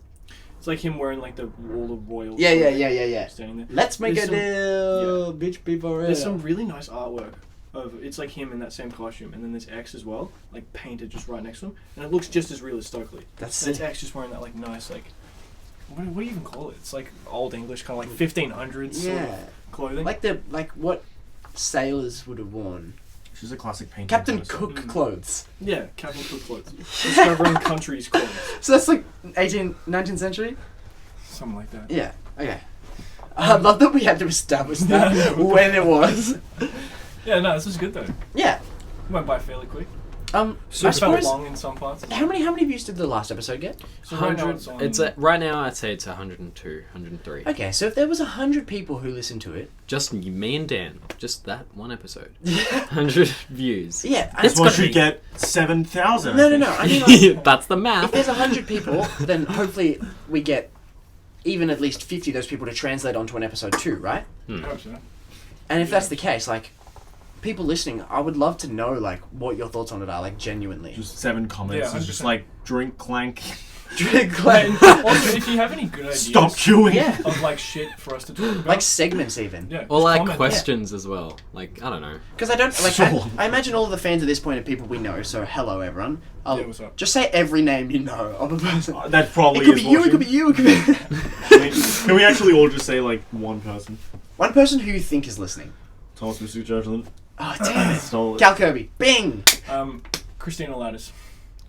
It's like him wearing like the all of royal. yeah. Standing there. Let's make There's a deal, bitch people. There's some really nice artwork of it's like him in that same costume, and then there's X as well, like painted just right next to him, and it looks just as real as Stokely. That's And it's sick. X just wearing that like nice like. What do you even call it? It's like old English, kind of like 1500s sort Yeah. of clothing. Like what sailors would have worn. She's a classic painting. Captain person. Cook clothes. Yeah, Captain Cook clothes. Discovering countries' clothes. So that's like 19th century? Something like that. Yeah, okay. I love that we had to establish that when it was. Yeah, no, this is good though. Yeah. Went by fairly quick. I Felt suppose. long in some parts. How many views did the last episode get? So right now 100. it's on. It's right now. I'd say it's 102, 103. Okay, so if there was 100 people who listened to it, Just me and Dan. Just that one episode. 100 views. yeah, It's This one gotta should be- get 7,000. no. I mean, like, That's the if math. there's 100 people, then hopefully we get even at least 50 of those people to translate onto an episode 2, right? I hope so. And if that's the case, like, people listening, I would love to know, like, what your thoughts on it are, like, genuinely. Just 7 comments. Yeah, It's just 100%. like, drink, clank, Drink, And like, also, if you have any good ideas stop chewing. yeah, of like shit for us to talk about, like segments even. yeah, Or just like comment. questions as well. Like, I don't know. Because I don't, like, Sure. I imagine all of the fans at this point are people we know, so hello, everyone. I'll Yeah, what's up? just say every name you know of a person. That probably It could is be you, it watching. could be you, it could be... Can we actually all just say, like, one person? One person who you think is listening. Thomas Mr. Judgment. Oh, damn it. Stole it. Cal Kirby. Bing! Christina Lattis.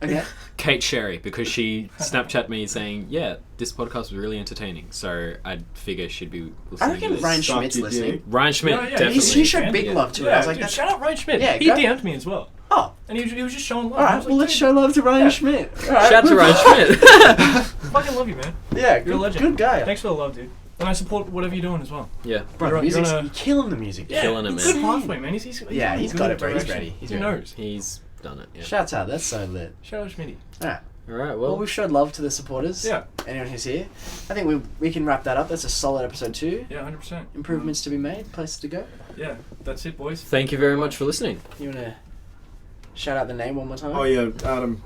Okay. Kate Sherry, because she Snapchat me saying, yeah, this podcast was really entertaining. So I'd figure she'd be listening I to reckon this. Ryan Suck Schmidt's your listening. dick. Ryan Schmidt, Yeah, yeah, definitely. He showed can, big yeah. love to it. Yeah, I was like, dude, that's... shout out Ryan Schmidt. Yeah, he go- DM'd me as well, Oh, and he was just showing love. I alright, was well, like, let's dude, show love to Ryan Yeah. Schmidt. Alright, Shout out to good- Ryan Schmidt. Fucking love you, man. Yeah, You're a good, legend. good guy. Thanks for the love, dude. And I support whatever you're doing as well. Yeah. Bro, You're- the music's you're on a- you're killing the music. Yeah, Killing it, good man. pathway, man. He's Yeah, on a he's good got it, bro. He's direction. ready. He's Who ready. knows? He's done it. Yeah. Shouts out, that's so lit. Shout out Schmitty. Alright, All right. well, Well, we've showed love to the supporters. Yeah, Anyone who's here. I think we can wrap that up. That's a solid episode 2. yeah, 100%. Improvements to be made, places to go. Yeah, that's it, boys. thank you very much for listening. You want to shout out the name one more time? Oh, yeah, Adam.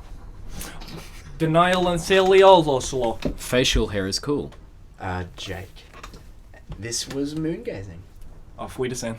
Denial and Celioslo. Facial hair is cool. Jake. This was Moongazing. Auf Wiedersehen.